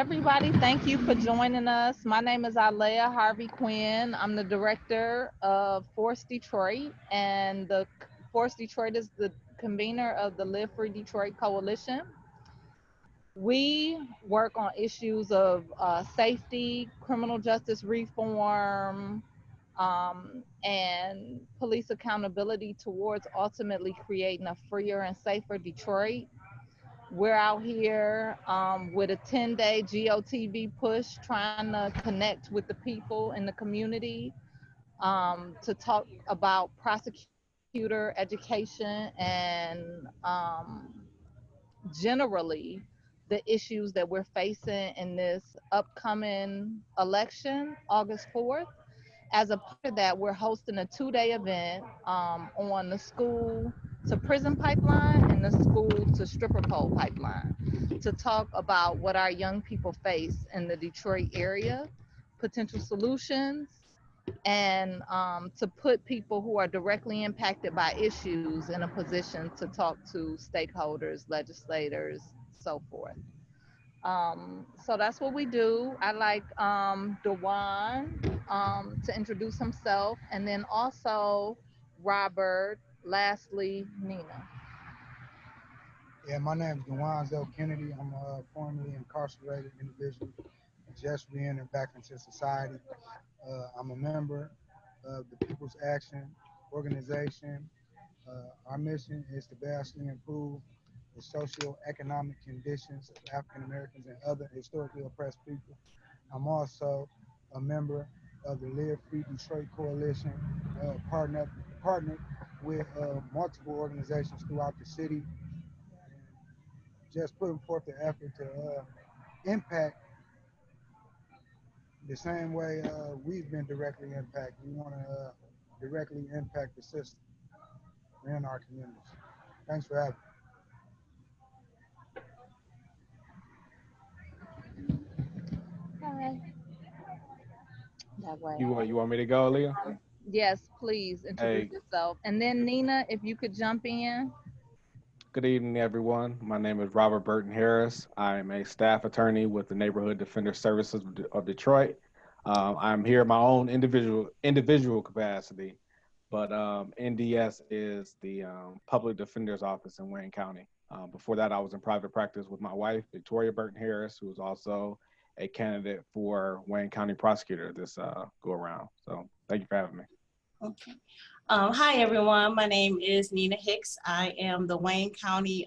everybody. Thank you for joining us. My name is Alia Harvey Quinn. I'm the director of Force Detroit, and the Force Detroit is the convener of the Live Free Detroit Coalition. We work on issues of safety, criminal justice reform, and police accountability towards ultimately creating a freer and safer Detroit. We're out here with a 10-day GOTV push trying to connect with the people in the community to talk about prosecutor education and generally the issues that we're facing in this upcoming election, August 4th. As a part of that, we're hosting a 2-day event on the school to prison pipeline and the school to stripper pole pipeline to talk about what our young people face in the Detroit area, potential solutions, and to put people who are directly impacted by issues in a position to talk to stakeholders, legislators, so forth. So that's what we do. I like Dewan to introduce himself, and then also Robert, lastly, Nina. Yeah, my name is Dewan Kennedy. I'm a formerly incarcerated individual, just re-entered back into society. I'm a member of the People's Action Organization. Our mission is to vastly improve the socio-economic conditions of African Americans and other historically oppressed people. I'm also a member of the Live Free Detroit Coalition, partnered with multiple organizations throughout the city, just putting forth the effort to impact the same way we've been directly impacted. We want to directly impact the system in our communities. Thanks for having Hi. That way. You want me to go, Leah? Yes, please introduce Hey, yourself. And then Nina, if you could jump in. good evening, everyone. My name is Robert Burton-Harris. I am a staff attorney with the Neighborhood Defender Services of Detroit. I'm here in my own individual capacity, but NDS is the Public Defender's Office in Wayne County. Before that, I was in private practice with my wife, Victoria Burton-Harris, who is also a candidate for Wayne County prosecutor this go around. So thank you for having me. Okay. Hi, everyone. My name is Nina Hicks. I am the Wayne County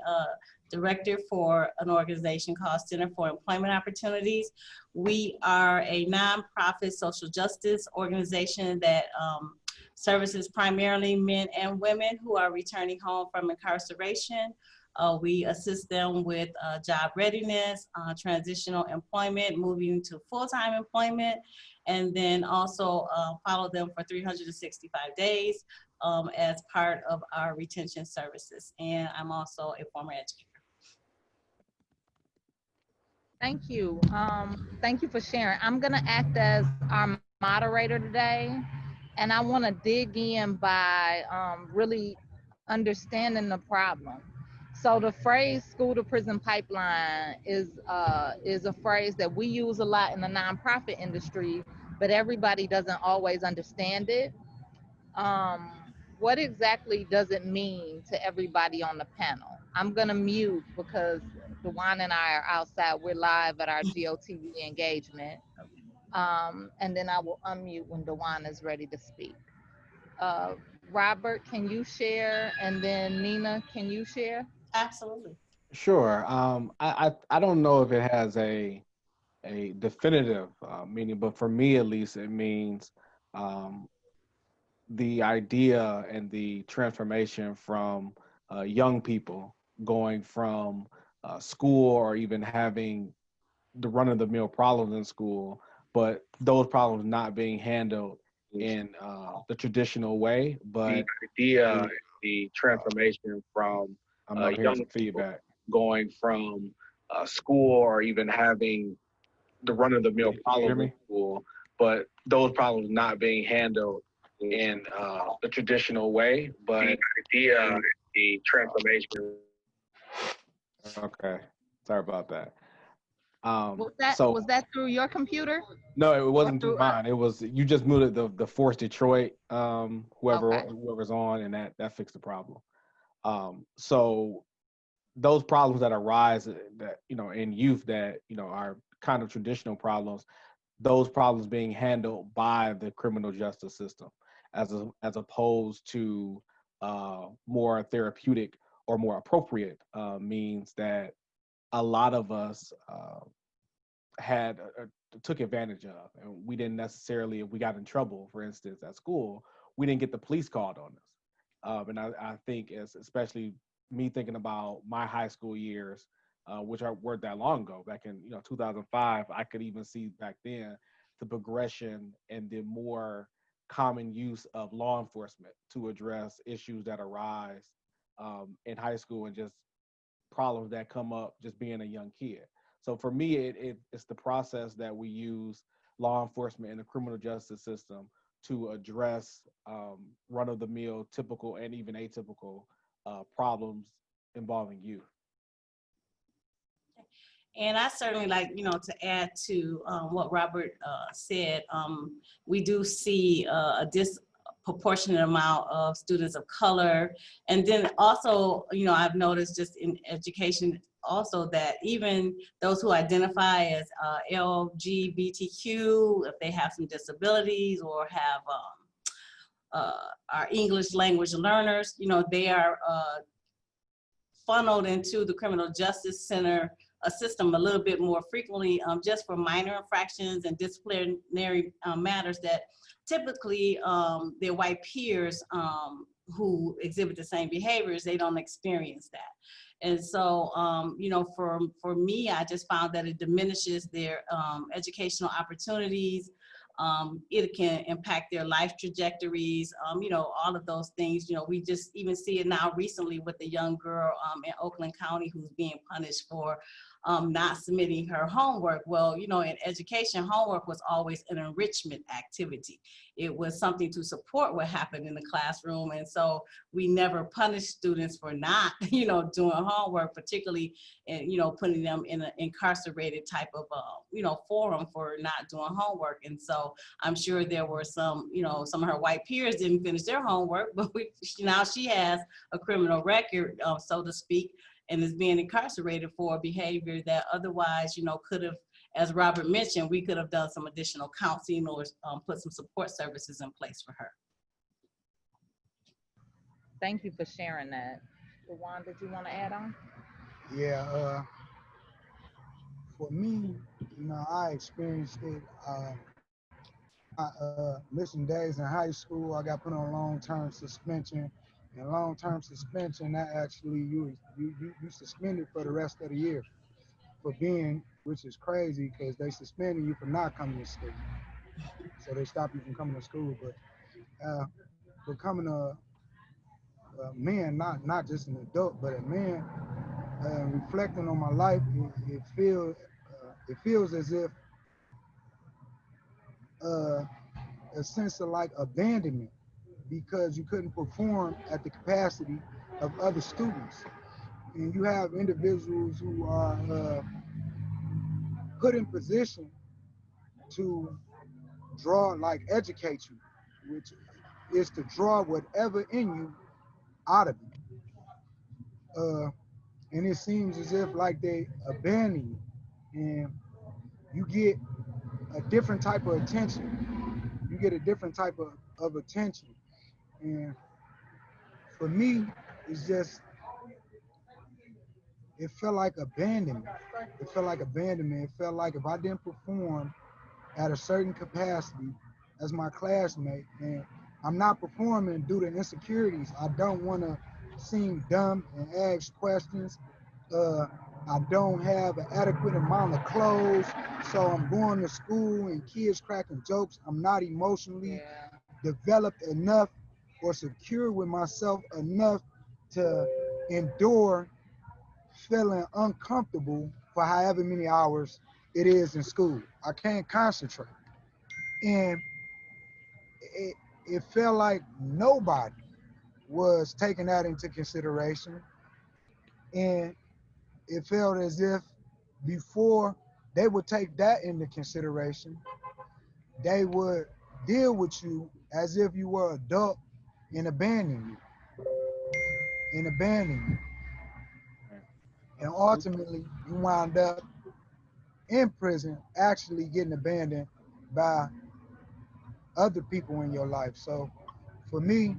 Director for an organization called Center for Employment Opportunities. We are a nonprofit social justice organization that services primarily men and women who are returning home from incarceration. We assist them with job readiness, transitional employment, moving to full-time employment, and then also follow them for 365 days as part of our retention services. And I'm also a former educator. Thank you. Thank you for sharing. I'm gonna act as our moderator today, and I want to dig in by really understanding the problem. So the phrase "school to prison pipeline" is a phrase that we use a lot in the nonprofit industry, but everybody doesn't always understand it. Um, what exactly does it mean to everybody on the panel? I'm gonna mute because Dewan and I are outside. We're live at our GOTV engagement. And then I will unmute when Dewan is ready to speak. Uh, Robert, can you share? And then Nina, can you share? Absolutely. Sure. I don't know if it has a definitive meaning, but for me at least, it means um, the idea and the transformation from young people going from school or even having the run-of-the-mill problems in school, but those problems not being handled in the traditional way. But idea, the transformation from I'm hearing young some feedback. going from school or even having the run-of-the-mill Can you hear problems in me? school, but those problems not being handled in the traditional way. But the idea, the transformation. Okay, sorry about that. So Was that through your computer no, it or wasn't through through us? mine. It was you just muted the Force Detroit Okay. whoever's on, and that fixed the problem. So those problems that arise that in youth that are kind of traditional problems, those problems being handled by the criminal justice system as opposed to more therapeutic or more appropriate means that a lot of us had took advantage of, and we didn't necessarily, if we got in trouble, for instance, at school, we didn't get the police called on us. And I think, especially me thinking about my high school years, which weren't that long ago, back in 2005, I could even see back then the progression and the more common use of law enforcement to address issues that arise in high school and just problems that come up just being a young kid. So for me, it's the process that we use law enforcement and the criminal justice system to address run-of-the-mill, typical, and even atypical problems involving youth. And I certainly like, to add to what Robert said, we do see a disproportionate amount of students of color. And then also, I've noticed just in education also that even those who identify as LGBTQ, if they have some disabilities or have our English language learners, they are funneled into the criminal justice center system a little bit more frequently, just for minor infractions and disciplinary matters that typically their white peers who exhibit the same behaviors, they don't experience that. And so, for me, I just found that it diminishes their educational opportunities. It can impact their life trajectories, all of those things. We just even see it now recently with the young girl in Oakland County who's being punished for not submitting her homework. Well, in education, homework was always an enrichment activity. It was something to support what happened in the classroom. And so we never punished students for not, doing homework, particularly, putting them in an incarcerated type of, forum for not doing homework. And so I'm sure there were some of her white peers didn't finish their homework, but now she has a criminal record, so to speak, and is being incarcerated for a behavior that otherwise, could have, as Robert mentioned, we could have done some additional counseling or put some support services in place for her. Thank you for sharing that. Juwan, did you want to add on? Yeah, for me, I experienced it. Missing days in high school, I got put on long-term suspension. And long-term suspension, that actually you suspended for the rest of the year for being, which is crazy because they suspended you for not coming to school. So they stop you from coming to school. But becoming a man, not just an adult, but a man, reflecting on my life, it feels as if uh, a sense of like abandonment because you couldn't perform at the capacity of other students. And you have individuals who are put in position to educate you, which is to draw whatever in you out of you. And it seems as if like they abandon you and you get a different type of attention. You get a different type of attention. And for me, it's just, it felt like abandonment. It felt like abandonment. It felt like if I didn't perform at a certain capacity as my classmate, and I'm not performing due to insecurities. I don't want to seem dumb and ask questions. I don't have an adequate amount of clothes, so I'm going to school and kids cracking jokes. I'm not emotionally developed enough or secure with myself enough to endure feeling uncomfortable for however many hours it is in school. I can't concentrate. And it felt like nobody was taking that into consideration. And it felt as if before they would take that into consideration. They would deal with you as if you were an adult and abandon you. And ultimately, you wind up in prison actually getting abandoned by other people in your life. So for me,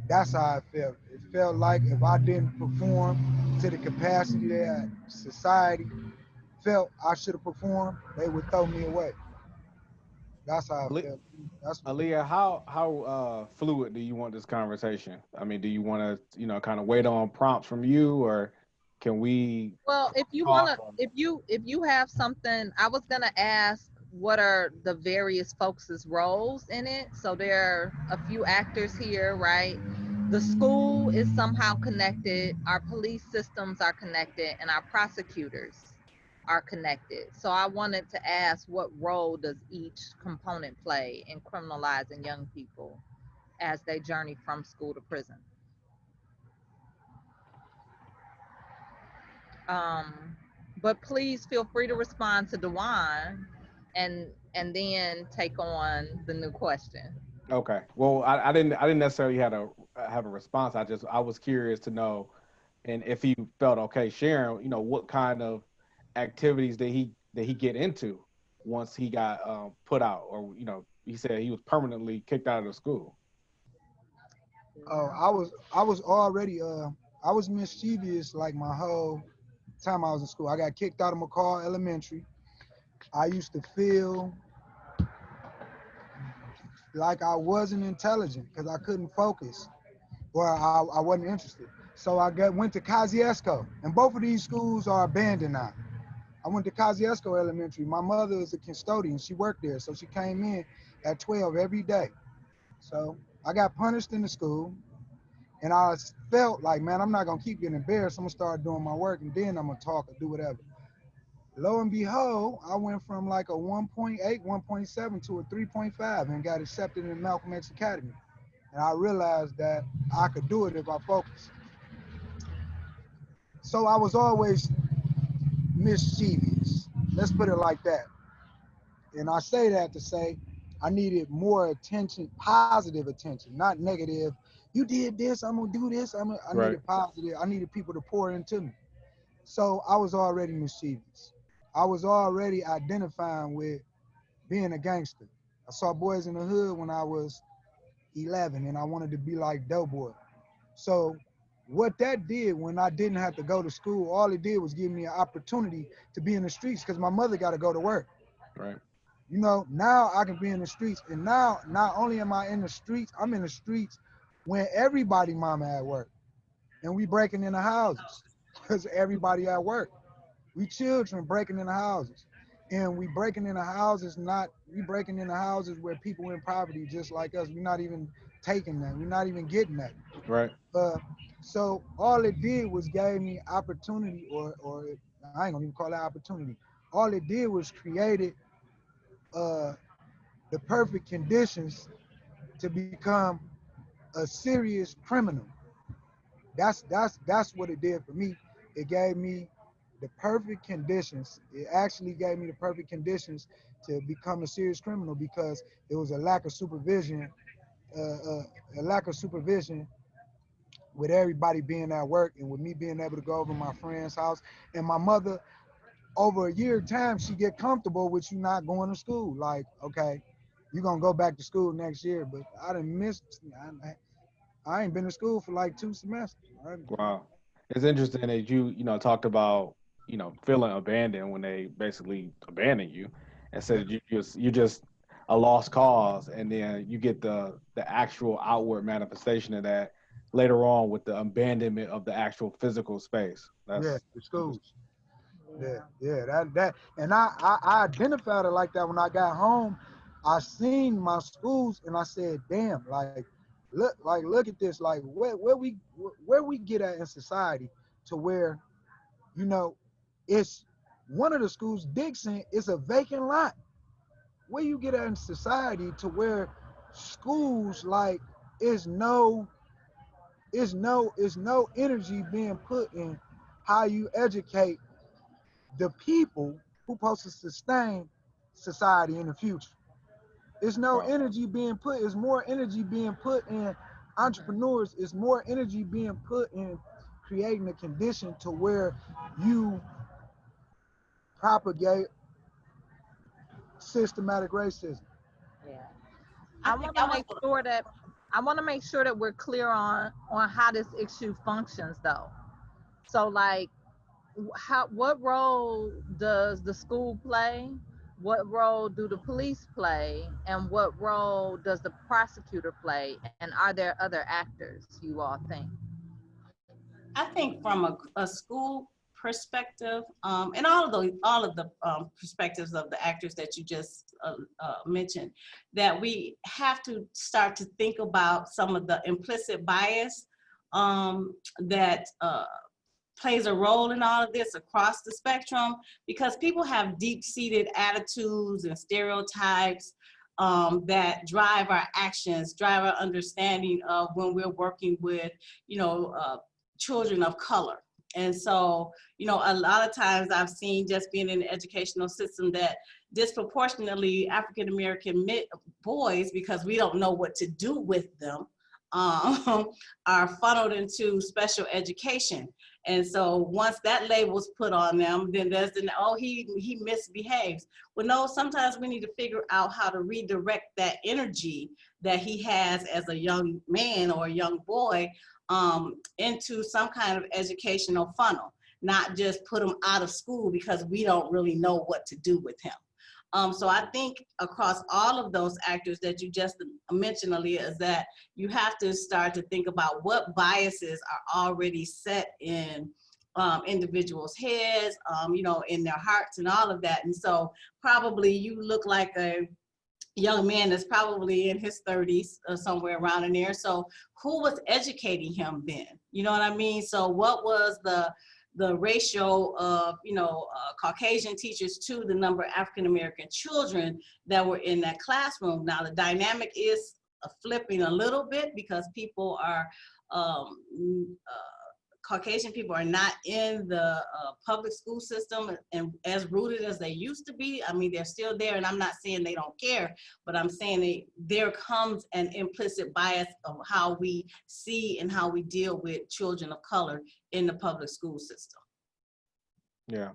that's how it felt. It felt like if I didn't perform to the capacity that society felt I should have performed, they would throw me away. That's how I Ali- felt. That's Aaliyah, how fluid do you want this conversation? I mean, do you want to, kind of wait on prompts from you, or can we Well, if you want talk? to, if you have something, I was going to ask what are the various folks' roles in it. So there are a few actors here, right? The school is somehow connected, our police systems are connected, and our prosecutors are connected. So I wanted to ask, what role does each component play in criminalizing young people as they journey from school to prison? Um, but please feel free to respond to Dewan, and then take on the new question. Okay. Well, I didn't necessarily have a response. I was curious to know, and if he felt okay sharing, what kind of activities did he get into once he got put out, or he said he was permanently kicked out of the school. I was already I was mischievous like my whole time I was in school. I got kicked out of McCall Elementary. I used to feel like I wasn't intelligent because I couldn't focus or I wasn't interested. So went to Kosciuszko, and both of these schools are abandoned now. I went to Kosciuszko Elementary. My mother is a custodian. She worked there, so she came in at 12 every day. So I got punished in the school, and I felt like, man, I'm not gonna keep getting embarrassed. I'm gonna start doing my work, and then I'm gonna talk or do whatever. Lo and behold, I went from like a 1.8, 1.7 to a 3.5 and got accepted in Malcolm X Academy. And I realized that I could do it if I focused. So I was always mischievous. Let's put it like that. And I say that to say I needed more attention, positive attention, not negative. You did this, I'm gonna do this. I Right. needed positive. I needed people to pour into me. So I was already mischievous. I was already identifying with being a gangster. I saw Boys in the Hood when I was 11, and I wanted to be like Doughboy. So what that did when I didn't have to go to school, all it did was give me an opportunity to be in the streets because my mother got to go to work. Right. Now I can be in the streets, and now not only am I in the streets, I'm in the streets when everybody mama at work, and we breaking into houses because everybody at work. We children breaking into houses, and we breaking into houses. Not we breaking into houses where people in poverty just like us. We're not even taking that. We're not even getting that. Right. Uh, so all it did was gave me opportunity, or I ain't gonna even call that opportunity. All it did was created uh, the perfect conditions to become a serious criminal. That's what it did for me. It gave me the perfect conditions. It actually gave me the perfect conditions to become a serious criminal because it was a lack of supervision, a lack of supervision with everybody being at work and with me being able to go over my friend's house and my mother over a year time she get comfortable with you not going to school. Like, okay, you're gonna go back to school next year, but I done missed. I ain't been to school for like 2 semesters. Right? Wow. It's interesting that you talked about, feeling abandoned when they basically abandon you and Yeah. said you just a lost cause, and then you get the actual outward manifestation of that later on with the abandonment of the actual physical space. Yeah, That's the interesting. schools. Yeah, that, and I identified it like that when I got home. I seen my schools and I said, damn, look at this, like where we get at in society to where you know it's one of the schools, Dixon, is a vacant lot. Where you get at in society to where schools like is no energy being put in how you educate the people who's supposed to sustain society in the future. It's no Right. energy being put. It's more energy being put in entrepreneurs. It's more energy being put in creating a condition to where you propagate systematic racism. Yeah. I I think want to I was make sure that we're clear on how this issue functions though. So like what role does the school play? What role do the police play? And what role does the prosecutor play? And are there other actors you all think? I think from a school perspective, and all of the perspectives of the actors that you just mentioned, that we have to start to think about some of the implicit bias that plays a role in all of this across the spectrum, because people have deep-seated attitudes and stereotypes that drive our actions, drive our understanding of when we're working with, children of color. And so, a lot of times I've seen, just being in the educational system, that disproportionately African American boys, because we don't know what to do with them, are funneled into special education. And so once that label's put on them, then there's he misbehaves. Well, no, sometimes we need to figure out how to redirect that energy that he has as a young man or a young boy into some kind of educational funnel, not just put him out of school because we don't really know what to do with him. So I think across all of those actors that you just mentioned, Alia, is that you have to start to think about what biases are already set in individuals' heads, in their hearts and all of that. And so probably you look like a young man that's probably in his 30s or somewhere around in there. So who was educating him then? You know what I mean? So what was the ratio of, Caucasian teachers to the number of African-American children that were in that classroom? Now the dynamic is flipping a little bit because people are, Caucasian people are not in the public school system and as rooted as they used to be. I mean, they're still there, and I'm not saying they don't care, but I'm saying there comes an implicit bias of how we see and how we deal with children of color in the public school system. Yeah.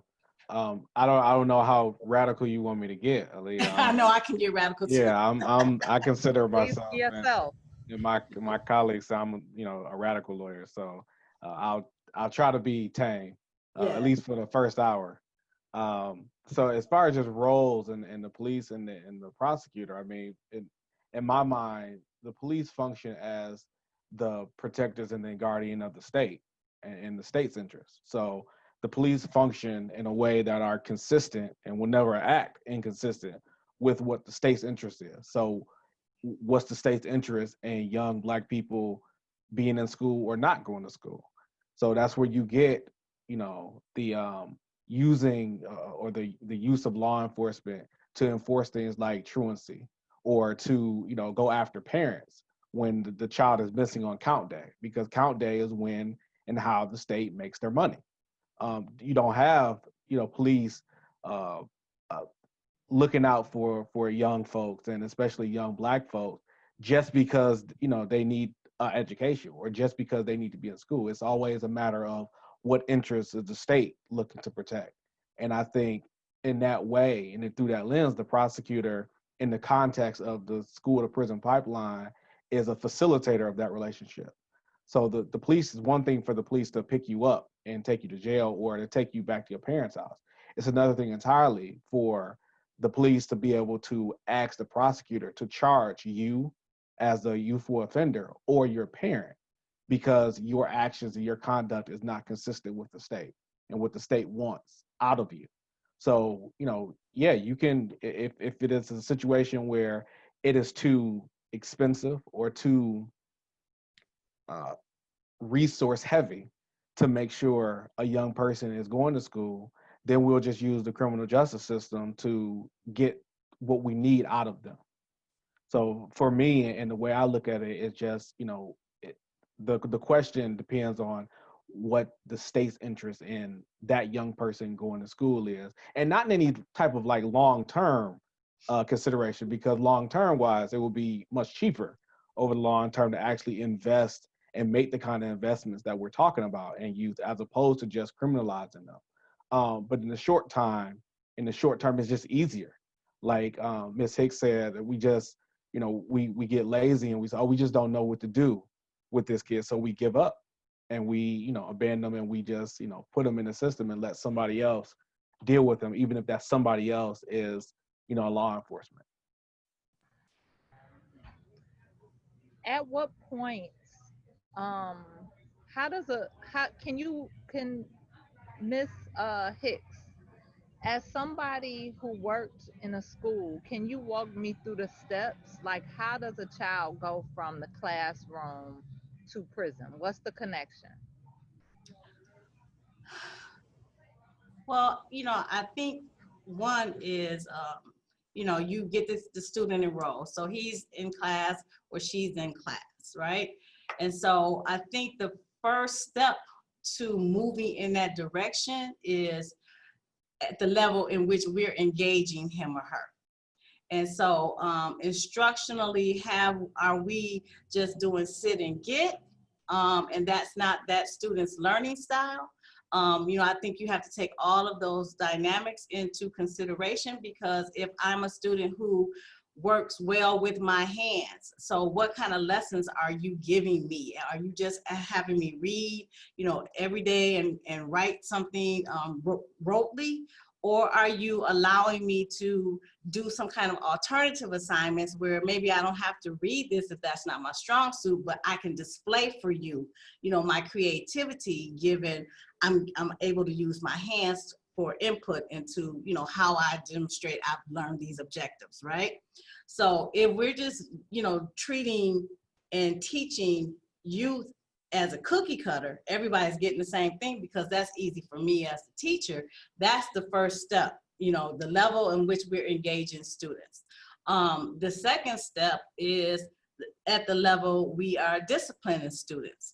I don't know how radical you want me to get, Alia. I know I can get radical too. Yeah, I consider Please myself be yourself. and my colleagues, I'm a radical lawyer, so I'll try to be tame, at least for the first hour. So as far as just roles and the police and the prosecutor, I mean, in my mind, the police function as the protectors and the guardian of the state and the state's interests. So the police function in a way that are consistent and will never act inconsistent with what the state's interest is. So what's the state's interest in young Black people being in school or not going to school? So that's where you get, the using or the use of law enforcement to enforce things like truancy, or to, go after parents when the child is missing on count day, because count day is when and how the state makes their money. You don't have, police looking out for young folks, and especially young Black folks, just because they need education or just because they need to be in school. It's always a matter of what interests is the state looking to protect. And I think in that way, and through that lens, the prosecutor, in the context of the school to prison pipeline, is a facilitator of that relationship. So the police is one thing for the police to pick you up and take you to jail or to take you back to your parents' house. It's another thing entirely for the police to be able to ask the prosecutor to charge you as a youthful offender or your parent, because your actions and your conduct is not consistent with the state and what the state wants out of you. So, you can, if it is a situation where it is too expensive or too resource heavy to make sure a young person is going to school, then we'll just use the criminal justice system to get what we need out of them. So for me, and the way I look at it is just, the question depends on what the state's interest in that young person going to school is, and not in any type of like long-term consideration, because long-term wise, it will be much cheaper over the long term to actually invest and make the kind of investments that we're talking about in youth, as opposed to just criminalizing them. But in the short term, it's just easier. Like Ms. Hicks said, that we just, we get lazy and we say, oh, we just don't know what to do with this kid, so we give up and we, abandon them, and we just, put them in the system and let somebody else deal with them, even if that somebody else is, law enforcement. At what point, um, can Miss Hicks, as somebody who worked in a school, can you walk me through the steps? Like, how does a child go from the classroom to prison? What's the connection? Well, I think one is, you get the student enrolled. So he's in class or she's in class, right? And so I think the first step to moving in that direction is at the level in which we're engaging him or her. And so instructionally, are we just doing sit and get? And that's not that student's learning style. I think you have to take all of those dynamics into consideration, because if I'm a student who works well with my hands, so what kind of lessons are you giving me? Are you just having me read, every day and write something rotely? Or are you allowing me to do some kind of alternative assignments where maybe I don't have to read this if that's not my strong suit, but I can display for you, my creativity, given I'm able to use my hands for input into, how I demonstrate I've learned these objectives, right? So if we're just, treating and teaching youth as a cookie cutter, everybody's getting the same thing because that's easy for me as a teacher. That's the first step, the level in which we're engaging students. The second step is at the level we are disciplining students.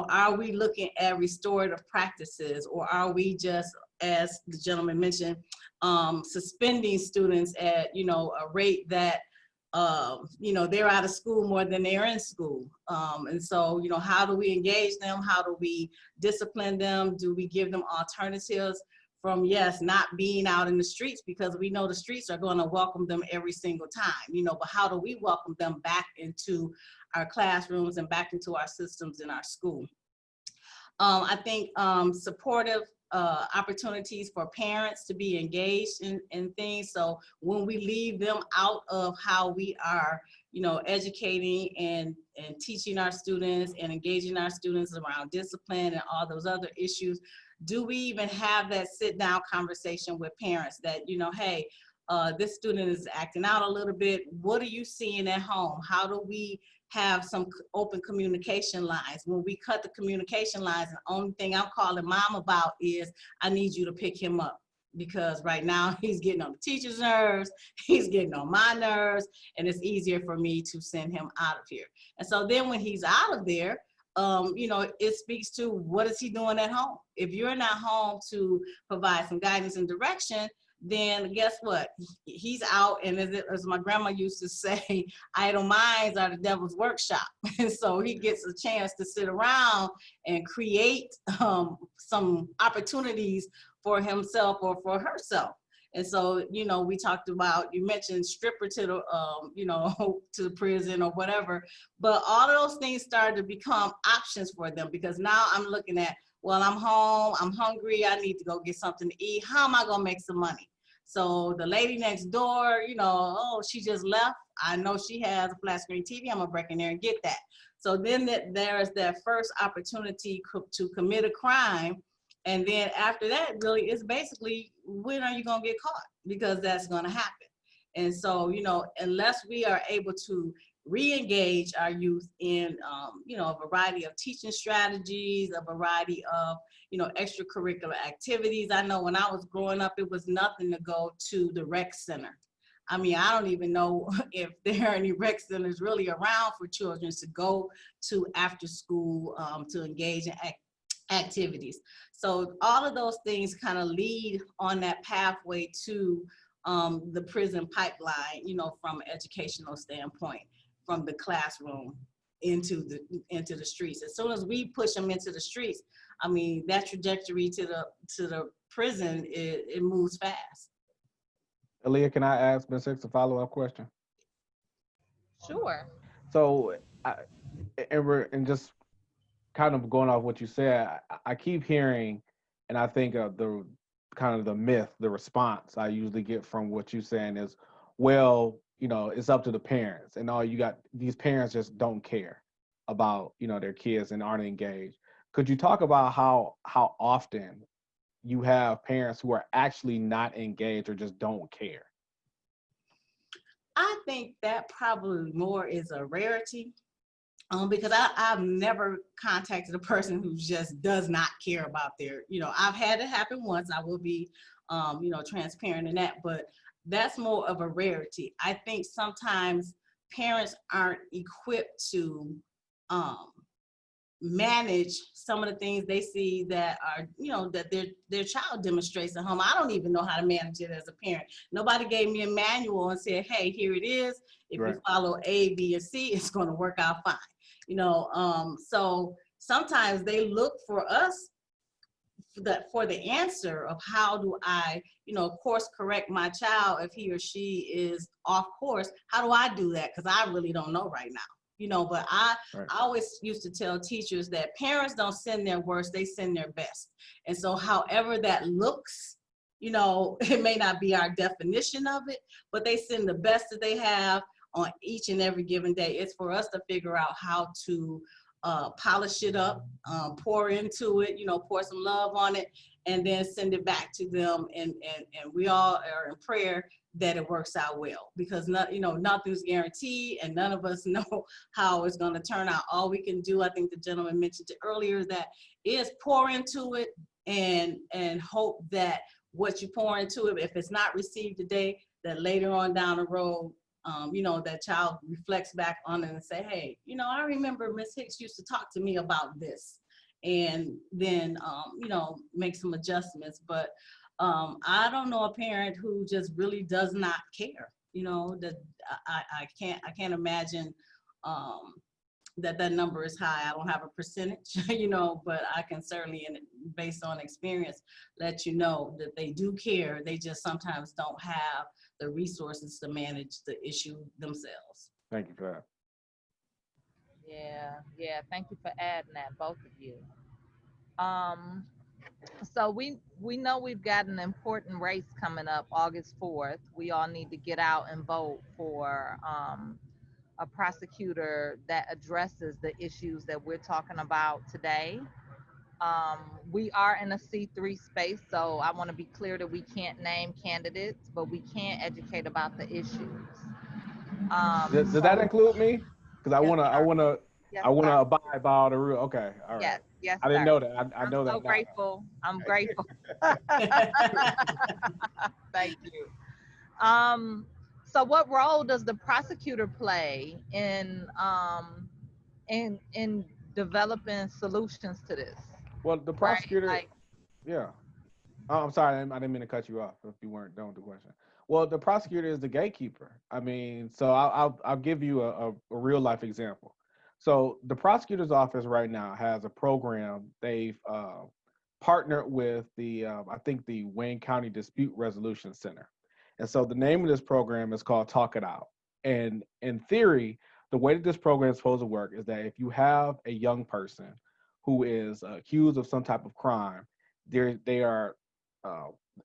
Are we looking at restorative practices, or are we just, as the gentleman mentioned, suspending students at, a rate that they're out of school more than they're in school. And so, how do we engage them? How do we discipline them? Do we give them alternatives from, yes, not being out in the streets, because we know the streets are going to welcome them every single time, but how do we welcome them back into our classrooms and back into our systems in our school? I think supportive opportunities for parents to be engaged in things. So when we leave them out of how we are, educating and teaching our students and engaging our students around discipline and all those other issues, do we even have that sit down conversation with parents that, hey, this student is acting out a little bit. What are you seeing at home? How do we have some open communication lines? When we cut the communication lines, the only thing I'm calling mom about is, I need you to pick him up, because right now he's getting on the teacher's nerves, he's getting on my nerves, and it's easier for me to send him out of here. And so then when he's out of there, it speaks to, what is he doing at home? If you're not home to provide some guidance and direction, then guess what? He's out, and as my grandma used to say, idle minds are the devil's workshop. And so he gets a chance to sit around and create some opportunities for himself or for herself. And so, we talked about, you mentioned stripper to the, to the prison or whatever, but all of those things started to become options for them, because now I'm looking at, well, I'm home, I'm hungry, I need to go get something to eat. How am I gonna make some money? So the lady next door, oh, she just left. I know she has a flat screen TV, I'm gonna break in there and get that. So then there's that first opportunity to commit a crime. And then after that, really, it's basically, when are you gonna get caught? Because that's gonna happen. And so, unless we are able to re-engage our youth in, a variety of teaching strategies, a variety of, extracurricular activities. I know when I was growing up, it was nothing to go to the rec center. I mean, I don't even know if there are any rec centers really around for children to go to after school, to engage in activities. So all of those things kind of lead on that pathway to the prison pipeline, you know, from an educational standpoint, from the classroom into the streets. As soon as we push them into the streets, I mean, that trajectory to the prison, it moves fast. Alia, can I ask Ms. Hicks a follow-up question? Sure. So, and just kind of going off what you said, I keep hearing, and I think the kind of the myth, the response I usually get from what you're saying is, well, you know, it's up to the parents, and all you got, these parents just don't care about, you know, their kids and aren't engaged. Could you talk about how often you have parents who are actually not engaged or just don't care? I think that probably more is a rarity. Because I've never contacted a person who just does not care about their, you know, I've had it happen once. I will be, you know, transparent in that, but that's more of a rarity. I think sometimes parents aren't equipped to manage some of the things they see that are, you know, that their child demonstrates at home. I don't even know how to manage it as a parent. Nobody gave me a manual and said, hey, here it is. If Right. you follow A, B, and C, it's going to work out fine. You know, so sometimes they look for us for the answer of how do I, you know, course correct my child if he or she is off course. How do I do that? Because I really don't know right now. You know, but I always used to tell teachers that parents don't send their worst, they send their best. And so however that looks, you know, it may not be our definition of it, but they send the best that they have on each and every given day. It's for us to figure out how to polish it up, pour into it, you know, pour some love on it, and then send it back to them. And we all are in prayer that it works out well, because you know, nothing's guaranteed and none of us know how it's going to turn out. All we can do, I think the gentleman mentioned it earlier, that is pour into it and hope that what you pour into it, if it's not received today, that later on down the road, you know, that child reflects back on it and say, hey, you know, I remember Miss Hicks used to talk to me about this, and then, you know, make some adjustments. But I don't know a parent who just really does not care. You know, that I can't imagine that number is high. I don't have a percentage, you know, but I can certainly, based on experience, let you know that they do care. They just sometimes don't have the resources to manage the issue themselves. Thank you for that. Yeah. Thank you for adding that, both of you. So we know we've got an important race coming up August 4th. We all need to get out and vote for a prosecutor that addresses the issues that we're talking about today. We are in a C3 space, so I want to be clear that we can't name candidates, but we can educate about the issues. Does that include me? Because I Yes, wanna sir. Yes, sir. abide by all the rules. Okay, all right. Yes, I didn't sir. know that. I I'm know so that now. grateful. I'm grateful. Thank you. So what role does the prosecutor play in developing solutions to this? Well, the Right? prosecutor, Like, yeah. Oh, I'm sorry, I didn't mean to cut you off if you weren't done with the question. Well, the prosecutor is the gatekeeper. I mean, so I'll give you a real life example. So the prosecutor's office right now has a program. They've partnered with the I think the Wayne County Dispute Resolution Center, and so the name of this program is called Talk It Out. And in theory, the way that this program is supposed to work is that if you have a young person who is accused of some type of crime, they are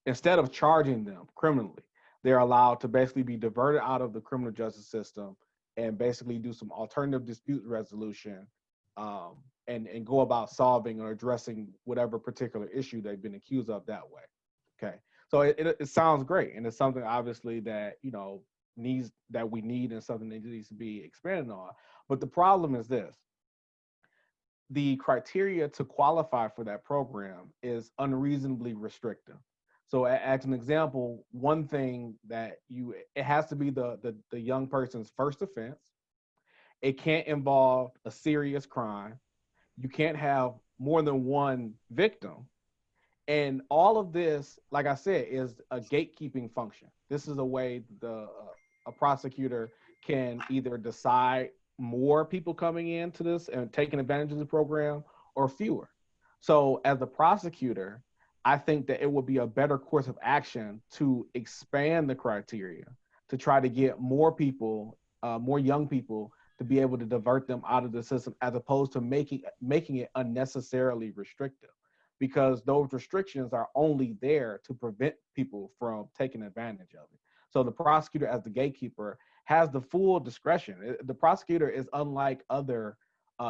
instead of charging them criminally, they're allowed to basically be diverted out of the criminal justice system and basically do some alternative dispute resolution, and go about solving or addressing whatever particular issue they've been accused of that way. Okay, so it sounds great, and it's something obviously that we need and something that needs to be expanded on. But the problem is this: the criteria to qualify for that program is unreasonably restrictive. So as an example, one thing that it has to be the young person's first offense. It can't involve a serious crime. You can't have more than one victim. And all of this, like I said, is a gatekeeping function. This is a way a prosecutor can either decide more people coming into this and taking advantage of the program or fewer. So as a prosecutor, I think that it would be a better course of action to expand the criteria to try to get more people, more young people, to be able to divert them out of the system, as opposed to making it unnecessarily restrictive, because those restrictions are only there to prevent people from taking advantage of it. So the prosecutor, as the gatekeeper, has the full discretion. The prosecutor is unlike other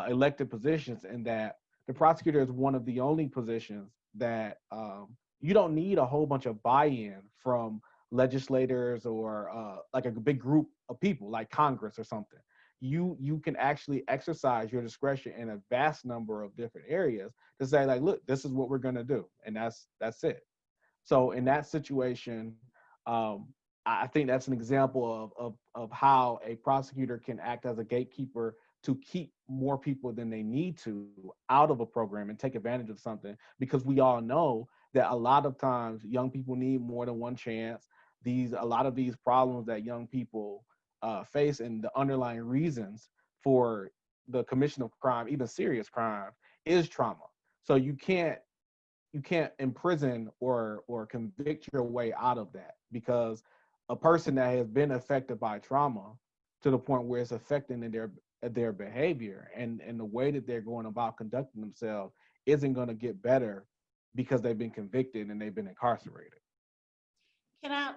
elected positions in that the prosecutor is one of the only positions that you don't need a whole bunch of buy-in from legislators or like a big group of people like Congress or something. You can actually exercise your discretion in a vast number of different areas to say, like, look, this is what we're going to do, and that's it. So in that situation, I think that's an example of how a prosecutor can act as a gatekeeper to keep more people than they need to out of a program and take advantage of something, because we all know that a lot of times young people need more than one chance. A lot of these problems that young people face and the underlying reasons for the commission of crime, even serious crime, is trauma. So you can't imprison or convict your way out of that, because a person that has been affected by trauma to the point where it's affecting their behavior and the way that they're going about conducting themselves isn't going to get better because they've been convicted and they've been incarcerated. Can I,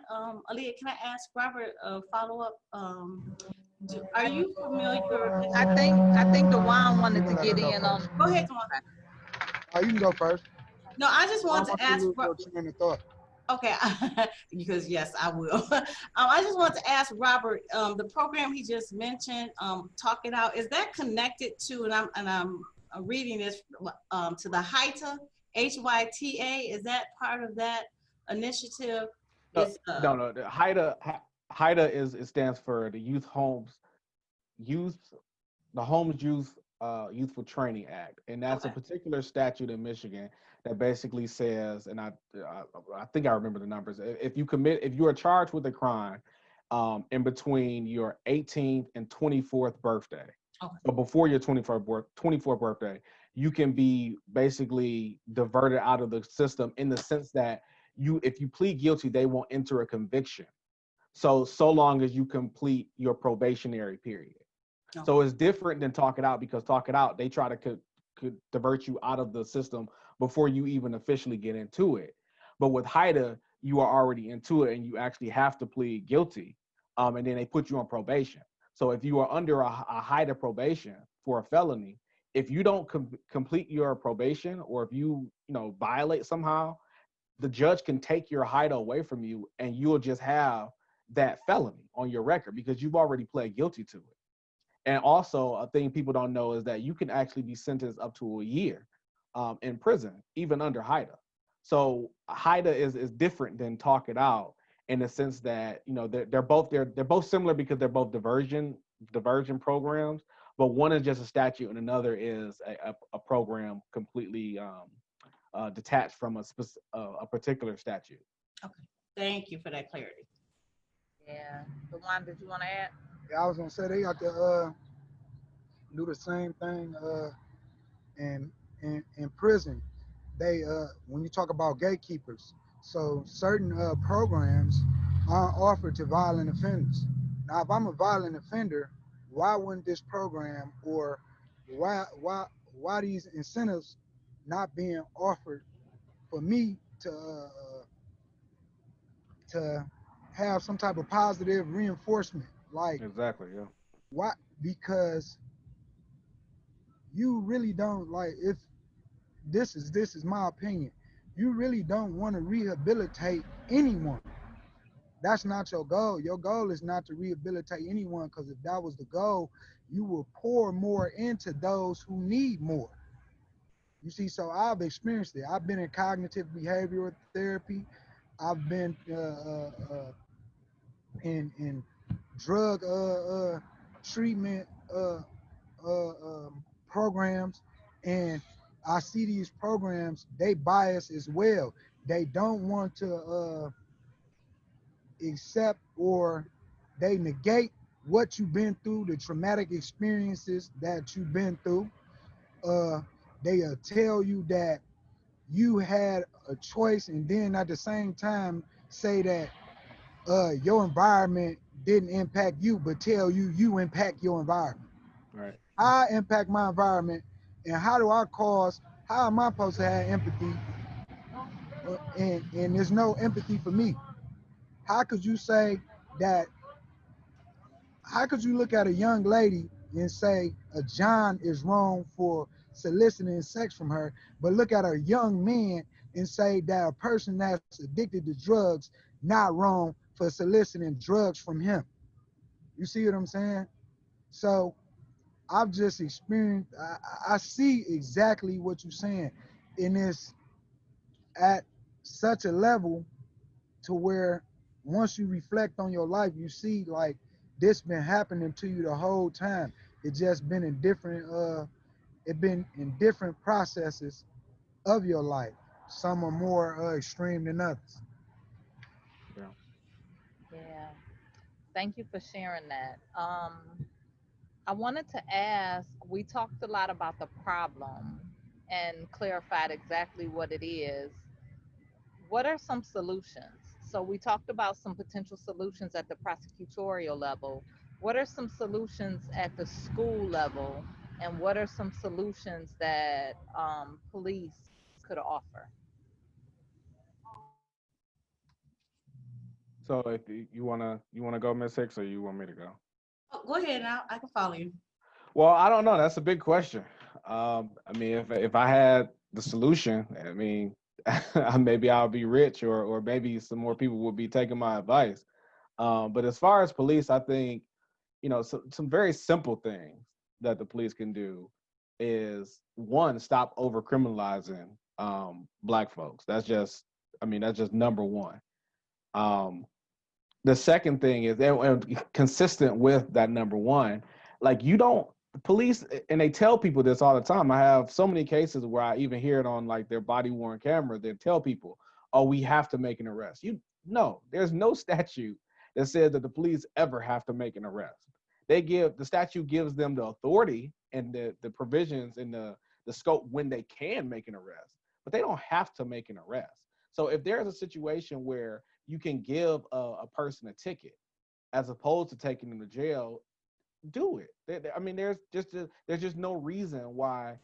Alia, can I ask Robert a follow-up? Are you familiar? I think DeJuan wanted to get in on. Go ahead, come on. Oh, you can go first. No, I just want to ask. Train of thought. Okay, because yes, I will. I just want to ask Robert, the program he just mentioned, Talk It Out, is that connected to, and I'm reading this, to the HYTA, HYTA? Is that part of that initiative? No. The HYTA it stands for the Homes Youthful Training Act, and that's a particular statute in Michigan that basically says, and I think I remember the numbers. If you are charged with a crime in between your 18th and 24th birthday, but before your 24th birthday, you can be basically diverted out of the system, in the sense that if you plead guilty, they won't enter a conviction. So long as you complete your probationary period. So it's different than Talk It Out, because Talk It Out, they try to could divert you out of the system before you even officially get into it. But with HYTA, you are already into it and you actually have to plead guilty. And then they put you on probation. So if you are under a HYTA probation for a felony, if you don't complete your probation, or if you violate somehow, the judge can take your HYTA away from you, and you'll just have that felony on your record because you've already pled guilty to it. And also, a thing people don't know is that you can actually be sentenced up to a year in prison, even under HYTA. So HYTA is different than Talk It Out, in the sense that they're both similar because they're both diversion programs, but one is just a statute and another is a program completely detached from a particular statute. Okay, thank you for that clarity. Yeah, the one that you want to add? Yeah, I was gonna say they got to do the same thing in prison. They when you talk about gatekeepers, so certain programs aren't offered to violent offenders. Now, if I'm a violent offender, why wouldn't this program, or why these incentives not being offered for me to have some type of positive reinforcement? Like, exactly, yeah. why? Because you really don't, like, if this is my opinion, you really don't want to rehabilitate anyone. That's not your goal. Your goal is not to rehabilitate anyone, because if that was the goal, you will pour more into those who need more. You see, so I've experienced it. I've been in cognitive behavioral therapy. I've been in drug treatment programs, and I see these programs, they bias as well. They don't want to accept, or they negate what you've been through, the traumatic experiences that you've been through. Uh, they tell you that you had a choice, and then at the same time say that your environment didn't impact you, but tell you you impact your environment. Right. I impact my environment, and how do I cause? How am I supposed to have empathy? And there's no empathy for me. How could you say that? How could you look at a young lady and say a John is wrong for soliciting sex from her, but look at a young man and say that a person that's addicted to drugs not wrong for soliciting drugs from him? You see what I'm saying? So I've just experienced. I see exactly what you're saying, and it's at such a level to where once you reflect on your life, you see like this been happening to you the whole time. It just been in different it been in different processes of your life. Some are more extreme than others. Yeah. Yeah. Thank you for sharing that. I wanted to ask, we talked a lot about the problem and clarified exactly what it is. What are some solutions? So we talked about some potential solutions at the prosecutorial level. What are some solutions at the school level? And what are some solutions that police could offer? So if you wanna go, Miss Hicks, or you want me to go? Oh, go ahead now. I can follow you. Well, I don't know. That's a big question. I mean, if I had the solution, I mean, maybe I'll be rich, or maybe some more people would be taking my advice. But as far as police, I think some very simple things that the police can do is, one, stop over criminalizing black folks. That's just number one. Um, the second thing is, and consistent with that number one, like, you don't police, and they tell people this all the time. I have so many cases where I even hear it on like their body worn camera. They tell people, oh, we have to make an arrest. No, there's no statute that says that the police ever have to make an arrest. The statute gives them the authority and the provisions and the scope when they can make an arrest, but they don't have to make an arrest. So if there's a situation where you can give a person a ticket as opposed to taking them to jail, do it. I mean, there's just no reason why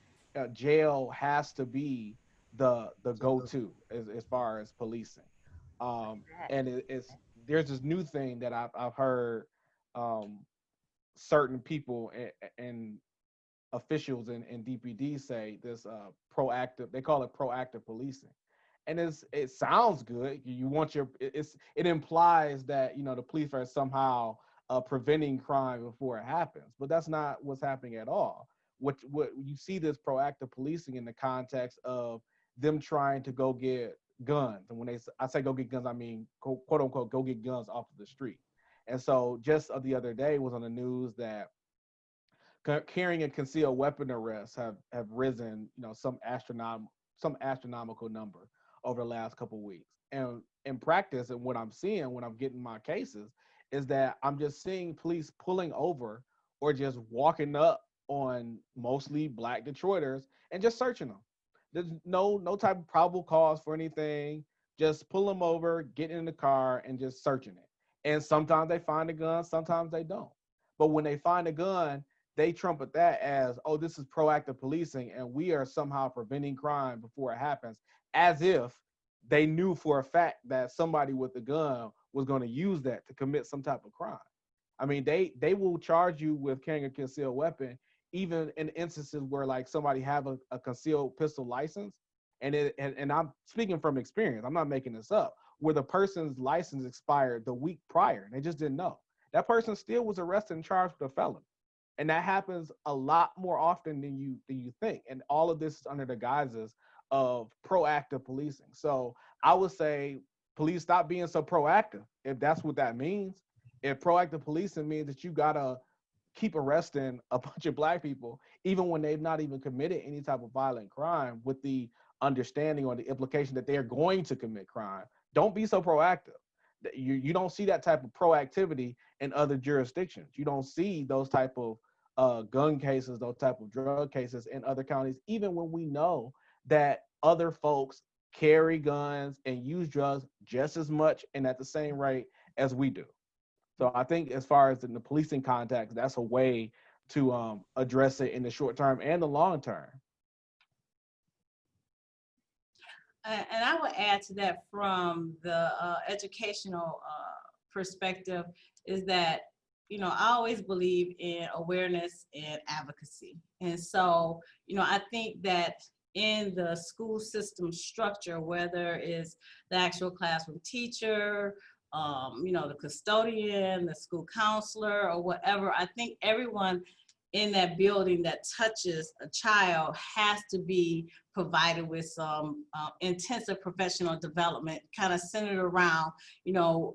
jail has to be the go-to as far as policing. And it's there's this new thing that I've heard um, certain people and officials in DPD say this proactive. They call it proactive policing, and it sounds good. You want it implies that the police are somehow preventing crime before it happens, but that's not what's happening at all. What you see this proactive policing in the context of them trying to go get guns, and I say go get guns, I mean quote unquote go get guns off of the street. And so just the other day was on the news that carrying and concealed weapon arrests have risen, some astronomical number over the last couple of weeks. And in practice, and what I'm seeing when I'm getting my cases is that I'm just seeing police pulling over or just walking up on mostly black Detroiters and just searching them. There's no type of probable cause for anything. Just pull them over, get in the car, and just searching it. And sometimes they find a gun, sometimes they don't. But when they find a gun, they trumpet that as, oh, this is proactive policing and we are somehow preventing crime before it happens, as if they knew for a fact that somebody with a gun was going to use that to commit some type of crime. I mean, they will charge you with carrying a concealed weapon, even in instances where like somebody have a concealed pistol license, and I'm speaking from experience. I'm not making this up. Where the person's license expired the week prior, and they just didn't know. That person still was arrested and charged with a felony. And that happens a lot more often than you think. And all of this is under the guises of proactive policing. So I would say, police, stop being so proactive, if that's what that means. If proactive policing means that you gotta keep arresting a bunch of black people, even when they've not even committed any type of violent crime, with the understanding or the implication that they're going to commit crime. Don't be so proactive. You don't see that type of proactivity in other jurisdictions. You don't see those type of gun cases, those type of drug cases in other counties, even when we know that other folks carry guns and use drugs just as much and at the same rate as we do. So I think as far as in the policing context, that's a way to address it in the short term and the long term. And I would add to that from the educational perspective is that, you know, I always believe in awareness and advocacy. And so, you know, I think that in the school system structure, whether it's the actual classroom teacher, you know, the custodian, the school counselor, or whatever, I think everyone in that building that touches a child has to be provided with some intensive professional development, kind of centered around, you know,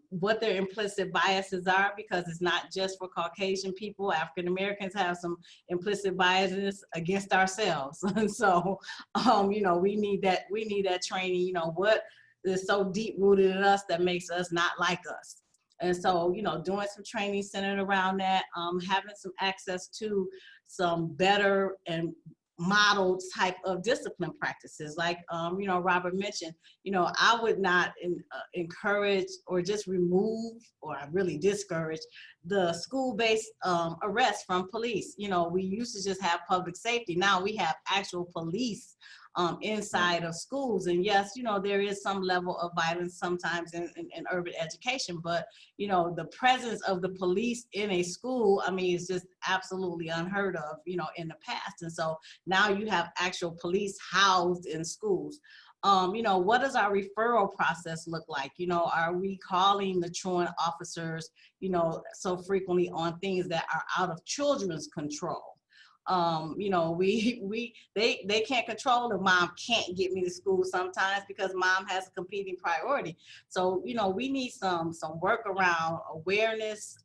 what their implicit biases are, because it's not just for Caucasian people. African Americans have some implicit biases against ourselves. And so, you know, we need that training, you know, what is so deep rooted in us that makes us not like us. And so, you know, doing some training centered around that, having some access to some better and modeled type of discipline practices. Like, you know, Robert mentioned, you know, I would not encourage or just remove, or I really discourage the school-based arrest from police. You know, we used to just have public safety. Now we have actual police inside of schools. And yes, you know, there is some level of violence sometimes in urban education, but, you know, the presence of the police in a school, I mean, it's just absolutely unheard of, you know, in the past. And so now you have actual police housed in schools. You know, what does our referral process look like? You know, are we calling the truant officers, you know, so frequently on things that are out of children's control? You know, they can't control if mom can't get me to school sometimes because mom has a competing priority. So, you know, we need some work around awareness,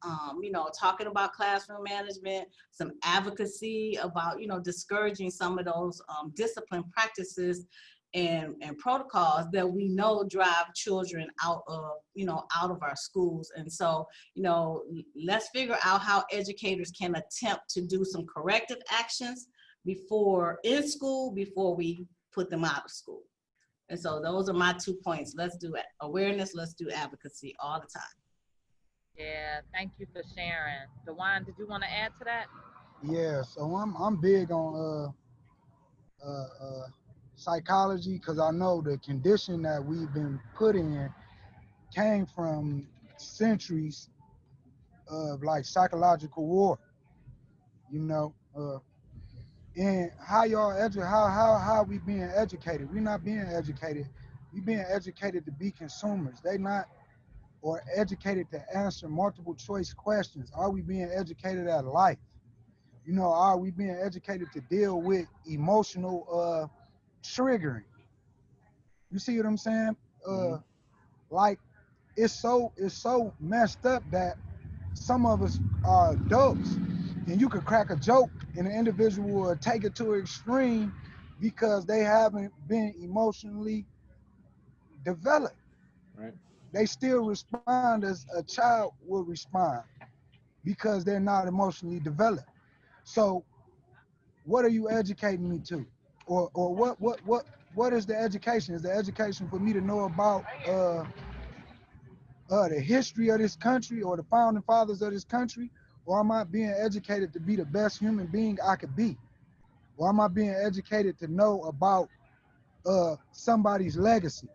you know, talking about classroom management, some advocacy about, you know, discouraging some of those discipline practices and protocols that we know drive children out of, you know, out of our schools. And so, you know, let's figure out how educators can attempt to do some corrective actions before in school, before we put them out of school. And so those are my 2 points. Let's do awareness, let's do advocacy all the time. Yeah, thank you for sharing. DeWine, did you want to add to that? Yeah, so I'm big on psychology, because I know the condition that we've been put in came from centuries of like psychological war, you know. And how y'all how we being educated? We not being educated. We being educated to be consumers. They not, or educated to answer multiple choice questions. Are we being educated at life? You know, are we being educated to deal with emotional triggering? You see what I'm saying? Like it's so messed up that some of us are adults, and you could crack a joke and an individual will take it to an extreme because they haven't been emotionally developed. Right. They still respond as a child will respond because they're not emotionally developed. So what are you educating me to? Or what is the education? Is the education for me to know about the history of this country or the founding fathers of this country? Or am I being educated to be the best human being I could be? Or am I being educated to know about somebody's legacy?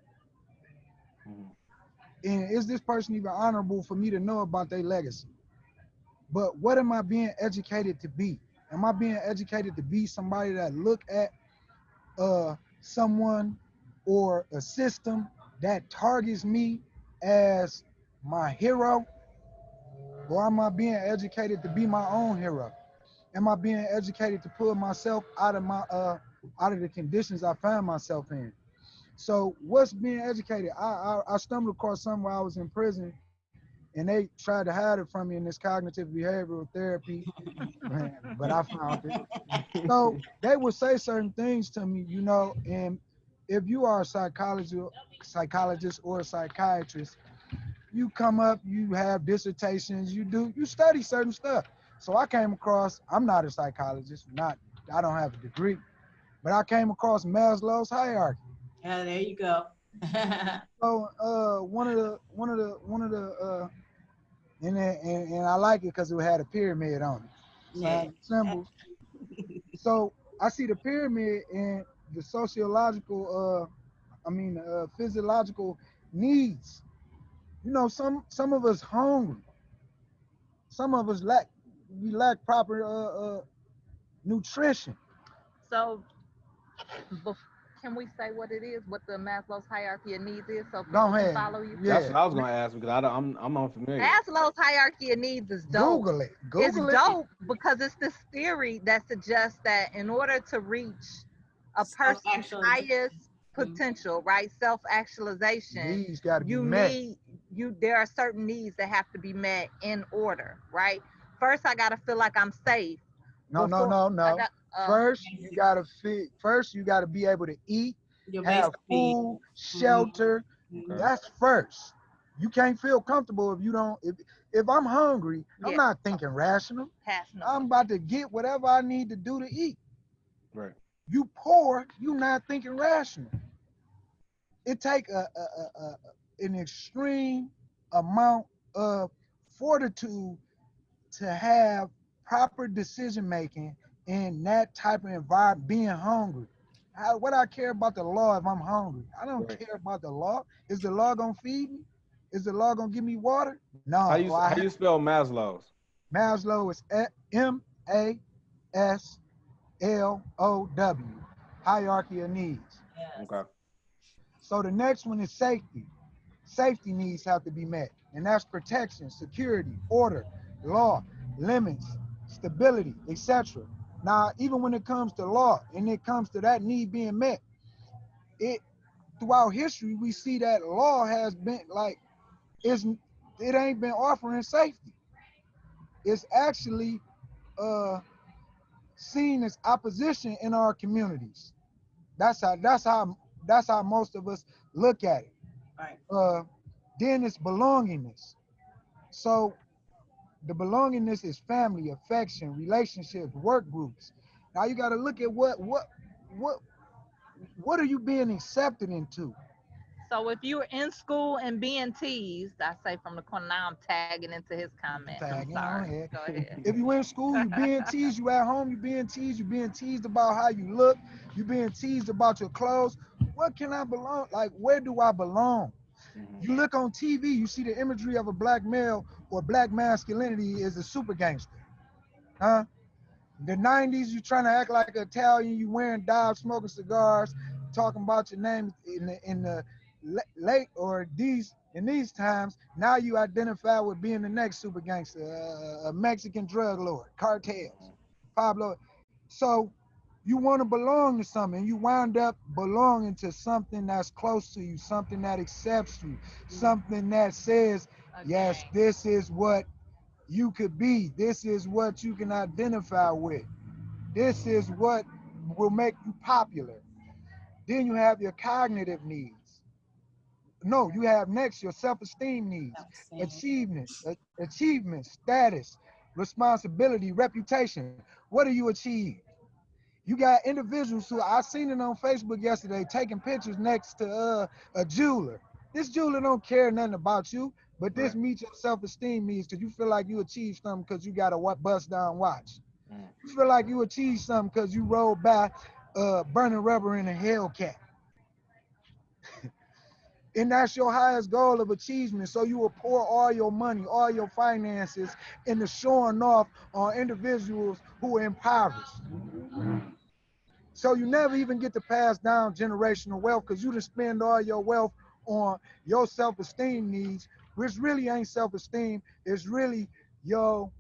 And is this person even honorable for me to know about their legacy? But what am I being educated to be? Am I being educated to be somebody that look at someone or a system that targets me as my hero? Or am I being educated to be my own hero? Am I being educated to pull myself out of my out of the conditions I found myself in? So what's being educated? I stumbled across something while I was in prison, and they tried to hide it from me in this cognitive behavioral therapy, man, but I found it. So they would say certain things to me, you know, and if you are a psychologist or a psychiatrist, you come up, you have dissertations, you study certain stuff. So I came across, I'm not a psychologist, I don't have a degree, but I came across Maslow's hierarchy. Yeah, there you go. So one of the and I like it because it had a pyramid on it. So I Yeah. had symbols. So I see the pyramid and the sociological, physiological needs. You know, some of us hungry. Some of us lack proper nutrition. So, bef- can we say what it is, what the Maslow's hierarchy of needs is, so Go people can ahead. follow you? That's Yeah. what I was gonna ask because I'm unfamiliar. Maslow's hierarchy of needs is dope. Google it. It's Google it. dope because it's this theory that suggests that in order to reach a person's Self-actualization. highest potential, right, self-actualization, Needs got to be you met. need there are certain needs that have to be met in order, right? First, I gotta feel like I'm safe. No, no, Before no, I no. got First, you gotta feed. First, you gotta be able to eat, Your have basic needs. food, shelter. Okay. That's first. You can't feel comfortable if you don't. If I'm hungry, I'm Yeah. not thinking rational. has no. I'm about to get whatever I need to do to eat. Right. You poor, you not thinking rational. It take an extreme amount of fortitude to have proper decision making in that type of environment, being hungry. What I care about the law if I'm hungry? I don't Right. care about the law. Is the law gonna feed me? Is the law gonna give me water? No. How you spell Maslow's? Maslow is Maslow, hierarchy of needs. Yes. Okay. So the next one is safety. Safety needs have to be met, and that's protection, security, order, law, limits, stability, etc. Now, even when it comes to law and it comes to that need being met, it throughout history we see that law has been like it ain't been offering safety. It's actually uh, seen as opposition in our communities. That's how most of us look at it. Right. Uh, then it's belongingness. So the belongingness is family, affection, relationships, work groups. Now you got to look at what what are you being accepted into? So if you're in school and being teased, I say from the corner. Now I'm tagging into his comment. I'm Tagging sorry. on here. Go ahead. If you in school, you being teased. You at home, you being teased. You being teased about how you look. You being teased about your clothes. What can I belong? Like, where do I belong? Mhm. You look on TV, you see the imagery of a black male or black masculinity is a super gangster, huh? The 90s, you trying to act like an Italian, you wearing Dodge, smoking cigars, talking about your name in the late or these in these times. Now you identify with being the next super gangster, a Mexican drug lord, cartels, Pablo. So you want to belong to something. You wind up belonging to something that's close to you, something that accepts you, something that says, yes, Okay. this is what you could be. This is what you can identify with. This is what will make you popular. Then you have your cognitive needs. No, you have next your self-esteem needs, Self-esteem. achievement, status, responsibility, reputation. What do you achieve? You got individuals who I seen it on Facebook yesterday taking pictures next to a jeweler. This jeweler don't care nothing about you, but this Right. meets your self-esteem needs because you feel like you achieved something because you got a bust down watch. Mm. You feel like you achieved something because you rolled by burning rubber in a Hellcat. And that's your highest goal of achievement. So you will pour all your money, all your finances into showing off on individuals who are impoverished. So you never even get to pass down generational wealth because you just spend all your wealth on your self-esteem needs, which really ain't self-esteem. It's really your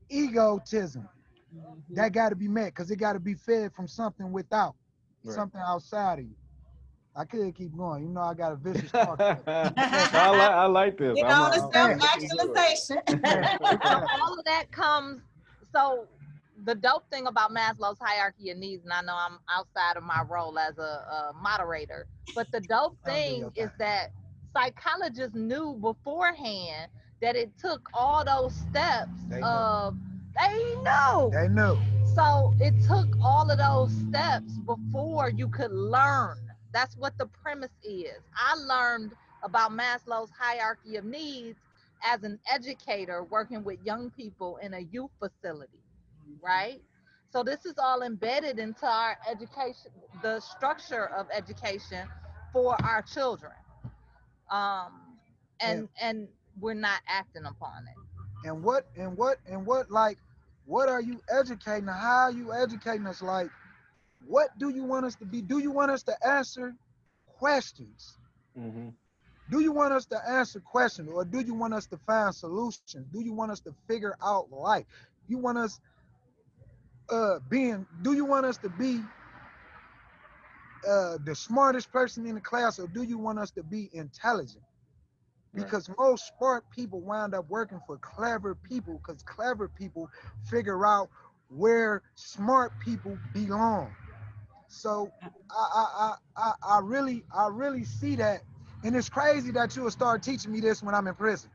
egotism Mhm. that got to be met because it got to be fed from something without, Right. something outside of you. I could keep going. You know, I got a vicious talk. I like this. You I'm, know, the I'm, Okay. I'm looking good. self-actualization. So all of that comes. So the dope thing about Maslow's hierarchy of needs, and I know I'm outside of my role as a moderator, but the dope I'll do thing your is thing. that psychologists knew beforehand that it took all those steps They knew. of they knew. They knew. So it took all of those steps before you could learn. That's what the premise is. I learned about Maslow's hierarchy of needs as an educator working with young people in a youth facility, right? So this is all embedded into our education, the structure of education for our children. Um, And and we're not acting upon it. like what are you educating? How are you educating us? Like, what do you want us to be? Do you want us to answer questions? Hmm. Do you want us to answer questions, or do you want us to find solutions? Do you want us to figure out life? You want us being? Do you want us to be the smartest person in the class, or do you want us to be intelligent? Right. Because most smart people wind up working for clever people, because clever people figure out where smart people belong. So I really see that, and it's crazy that you will start teaching me this when I'm in prison.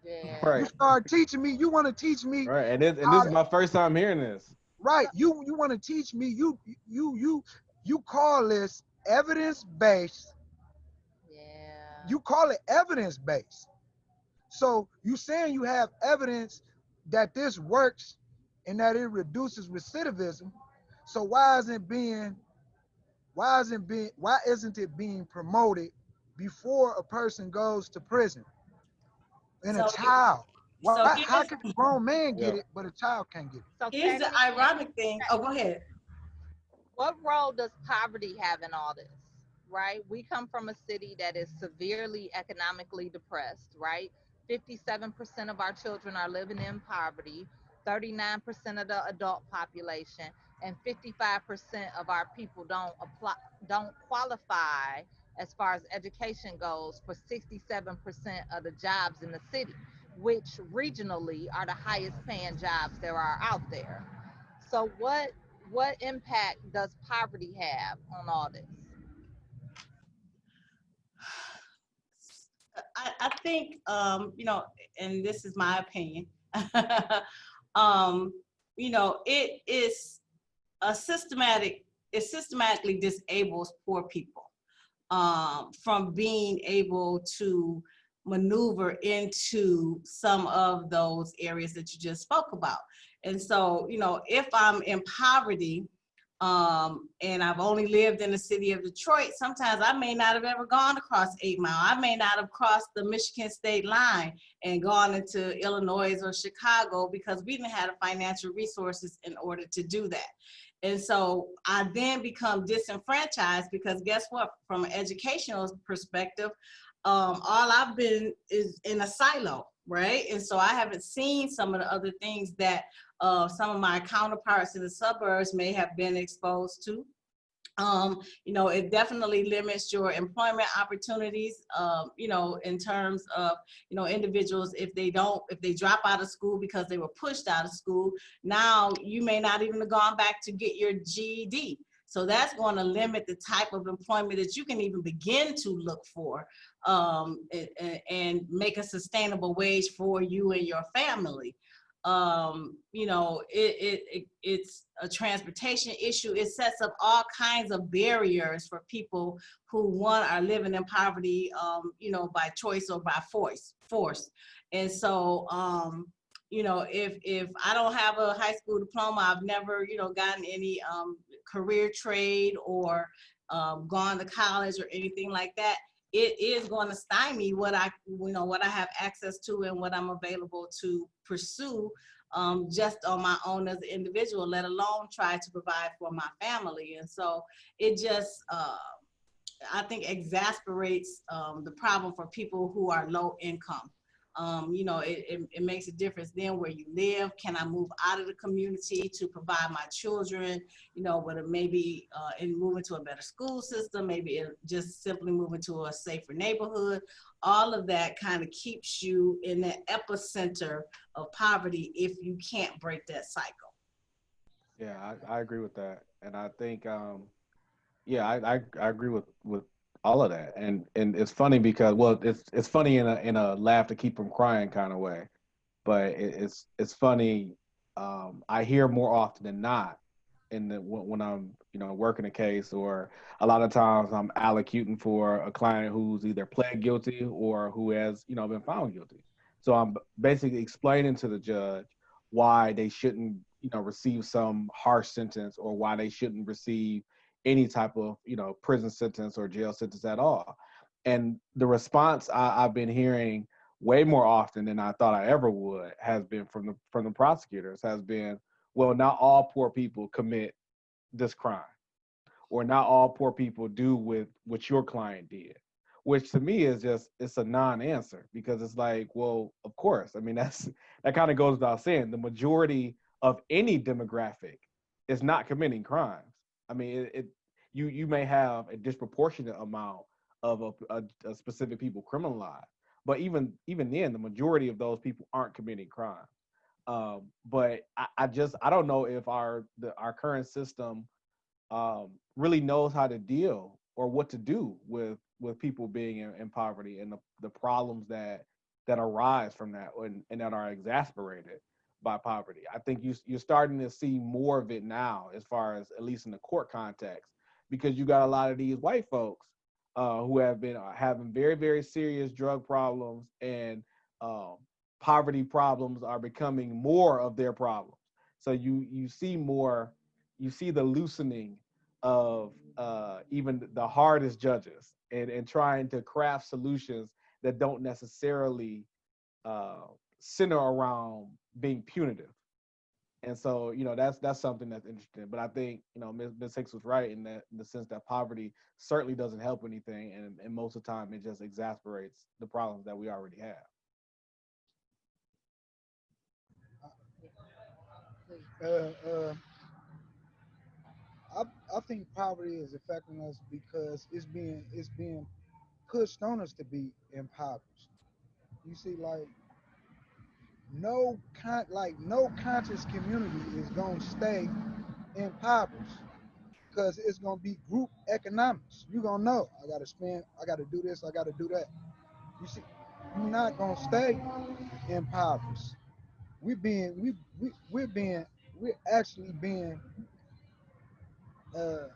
Yeah. You Right. start teaching me. You want to teach me Right. And this how is to, my first time hearing this. right? You want to teach me. You call this evidence based. Yeah. You call it evidence based. So you saying you have evidence that this works and that it reduces recidivism. So why isn't it being promoted before a person goes to prison? And a So, child. Why so how can a grown man get Yeah. it, but a child can't get it? So here's the Kenny, ironic thing. Oh, go ahead. what role does poverty have in all this? Right? We come from a city that is severely economically depressed, right? 57% of our children are living in poverty, 39% of the adult population, and 55% of our people don't qualify as far as education goes for 67% of the jobs in the city, which regionally are the highest paying jobs there are out there. So what impact does poverty have on all this? I think, and this is my opinion, you know, a systematic, it systematically disables poor people from being able to maneuver into some of those areas that you just spoke about. And so, if I'm in poverty, and I've only lived in the city of Detroit, sometimes I may not have ever gone across 8 Mile. I may not have crossed the Michigan state line and gone into Illinois or Chicago because we didn't have the financial resources in order to do that. And so I then become disenfranchised because guess what? From an educational perspective, all I've been is in a silo, right? And so I haven't seen some of the other things that some of my counterparts in the suburbs may have been exposed to. It definitely limits your employment opportunities, in terms of, individuals, if they drop out of school because they were pushed out of school, now you may not even have gone back to get your GED. So that's going to limit the type of employment that you can even begin to look for, and make a sustainable wage for you and your family. It's a transportation issue. It sets up all kinds of barriers for people who, one, are living in poverty, by choice or by force. And so, if I don't have a high school diploma, I've never, gotten any career trade or gone to college or anything like that. It is going to stymie what I have access to and what I'm available to pursue, just on my own as an individual, let alone try to provide for my family. And so it just, I think, exasperates the problem for people who are low income. It makes a difference then where you live. Can I move out of the community to provide my children, whether maybe in moving to a better school system, maybe just simply moving to a safer neighborhood. All of that kind of keeps you in the epicenter of poverty if you can't break that cycle. Yeah, I agree with that, and I think yeah, I agree with all of that, and it's funny because well, it's funny in a laugh to keep from crying kind of way, but it's funny. I hear more often than not when I'm working a case, or a lot of times I'm allocuting for a client who's either pled guilty or who has been found guilty. So I'm basically explaining to the judge why they shouldn't receive some harsh sentence, or why they shouldn't receive any type of prison sentence or jail sentence at all. And the response I've been hearing way more often than I thought I ever would has been from the prosecutors, has been, well, not all poor people commit this crime, or not all poor people do with what your client did, which to me is just, it's a non-answer, because it's like, well, of course, I mean, that kind of goes without saying, the majority of any demographic is not committing crimes. I mean, you may have a disproportionate amount of a specific people criminalized, but even then, the majority of those people aren't committing crimes. But I don't know if our current system really knows how to deal or what to do with people being in poverty, and the problems that arise from that, and that are exasperated by poverty. I think you're starting to see more of it now, as far as at least in the court context, because you got a lot of these white folks who have been having very, very serious drug problems, and um, poverty problems are becoming more of their problems. So you see more, you see the loosening of even the hardest judges, and trying to craft solutions that don't necessarily uh, center around being punitive. And so, that's something that's interesting. But I think, Ms. Hicks was right in the sense that poverty certainly doesn't help anything, and most of the time it just exasperates the problems that we already have. Uh, uh, I, I think poverty is affecting us because it's being pushed on us to be impoverished. You see, like no conscious community is gonna stay impoverished because it's gonna be group economics. You gonna know I gotta spend, I gotta do this, I gotta do that. You see, you're not gonna stay impoverished. We're being we're being we're actually being uh,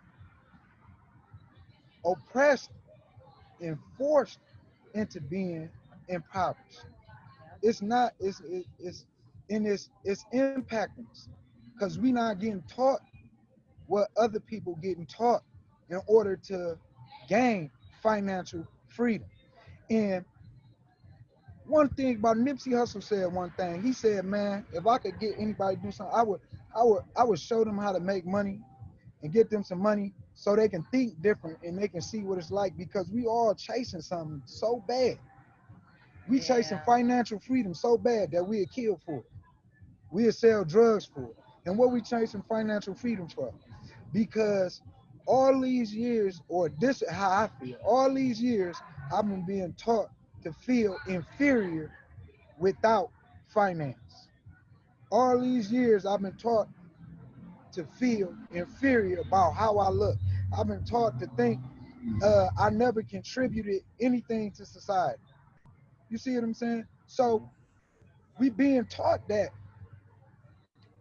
oppressed and forced into being impoverished. It's not it's and it's impacting us because we not getting taught what other people getting taught in order to gain financial freedom. And one thing about Nipsey Hussle said one thing. He said, "Man, if I could get anybody to do something, I would show them how to make money and get them some money so they can think different and they can see what it's like because we all chasing something so bad. We chasing Yeah. financial freedom so bad that we'll kill for it. We'll sell drugs for it. And what we chasing financial freedom for? Because all these years, or this is how I feel, all these years I've been being taught to feel inferior without finance. All these years I've been taught to feel inferior about how I look. I've been taught to think I never contributed anything to society. You see what I'm saying? So we being taught that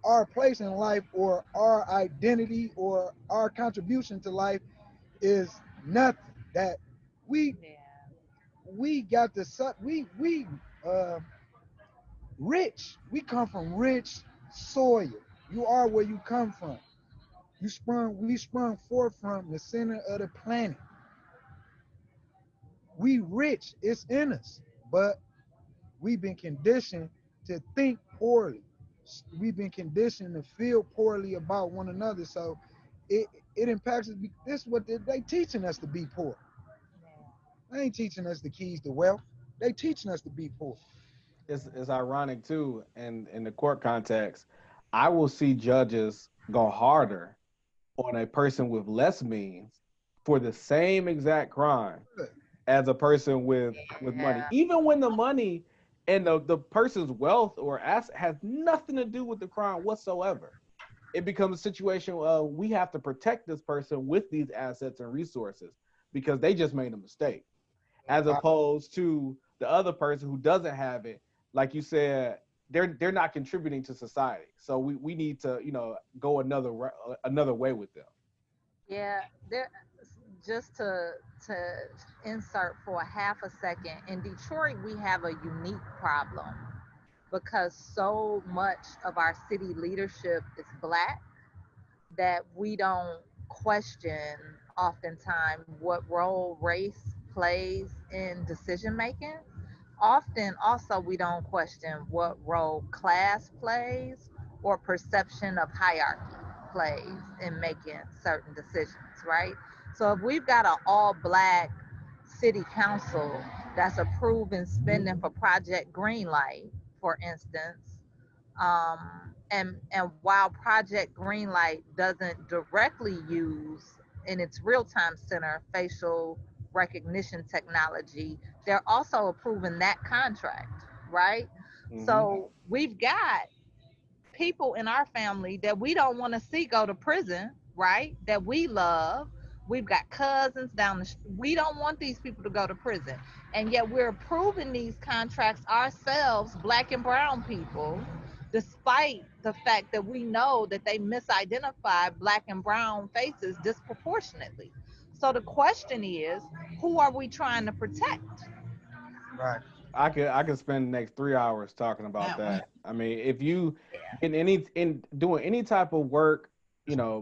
our place in life or our identity or our contribution to life is nothing. That we Yeah. we got the we uh, rich. We come from rich soil. You are where you come from. We sprung forth from the center of the planet. We rich. It's in us, but we've been conditioned to think poorly. We've been conditioned to feel poorly about one another. So it impacts us. This is what they teaching us to be poor. Yeah. They ain't teaching us the keys to wealth. They teaching us to be poor. it's ironic too, in the court context, I will see judges go harder on a person with less means for the same exact crime as a person with money, Yeah. even when the money and the person's wealth or asset has nothing to do with the crime whatsoever. It becomes a situation of we have to protect this person with these assets and resources because they just made a mistake, as opposed to the other person who doesn't have it. Like you said, they're not contributing to society, so we need to go another way with them. Yeah, there. Just to insert for a half a second, in Detroit we have a unique problem because so much of our city leadership is black that we don't question oftentimes what role race plays in decision making. Often, also, we don't question what role class plays or perception of hierarchy plays in making certain decisions, right? So, if we've got an all black city council that's approving spending for Project Greenlight, for instance, and while Project Greenlight doesn't directly use in its real-time center facial recognition technology, they're also approving that contract, right? Hmm. So we've got people in our family that we don't want to see go to prison, right? That we love. We've got cousins down the street. We don't want these people to go to prison. And yet we're approving these contracts ourselves, black and brown people, despite the fact that we know that they misidentify black and brown faces disproportionately. So the question is, who are we trying to protect? Right. I could spend the next 3 hours talking about That one. that. I mean, if you in doing any type of work,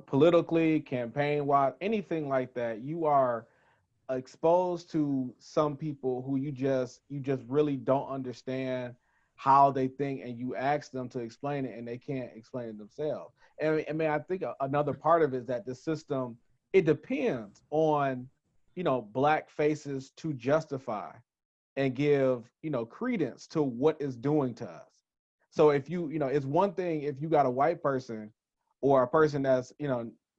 politically, campaign wise, anything like that, you are exposed to some people who you just really don't understand how they think, and you ask them to explain it and they can't explain it themselves. And I mean, I think another part of it is that the system, it depends on black faces to justify and give credence to what it's doing to us. So if it's one thing if you got a white person or a person that's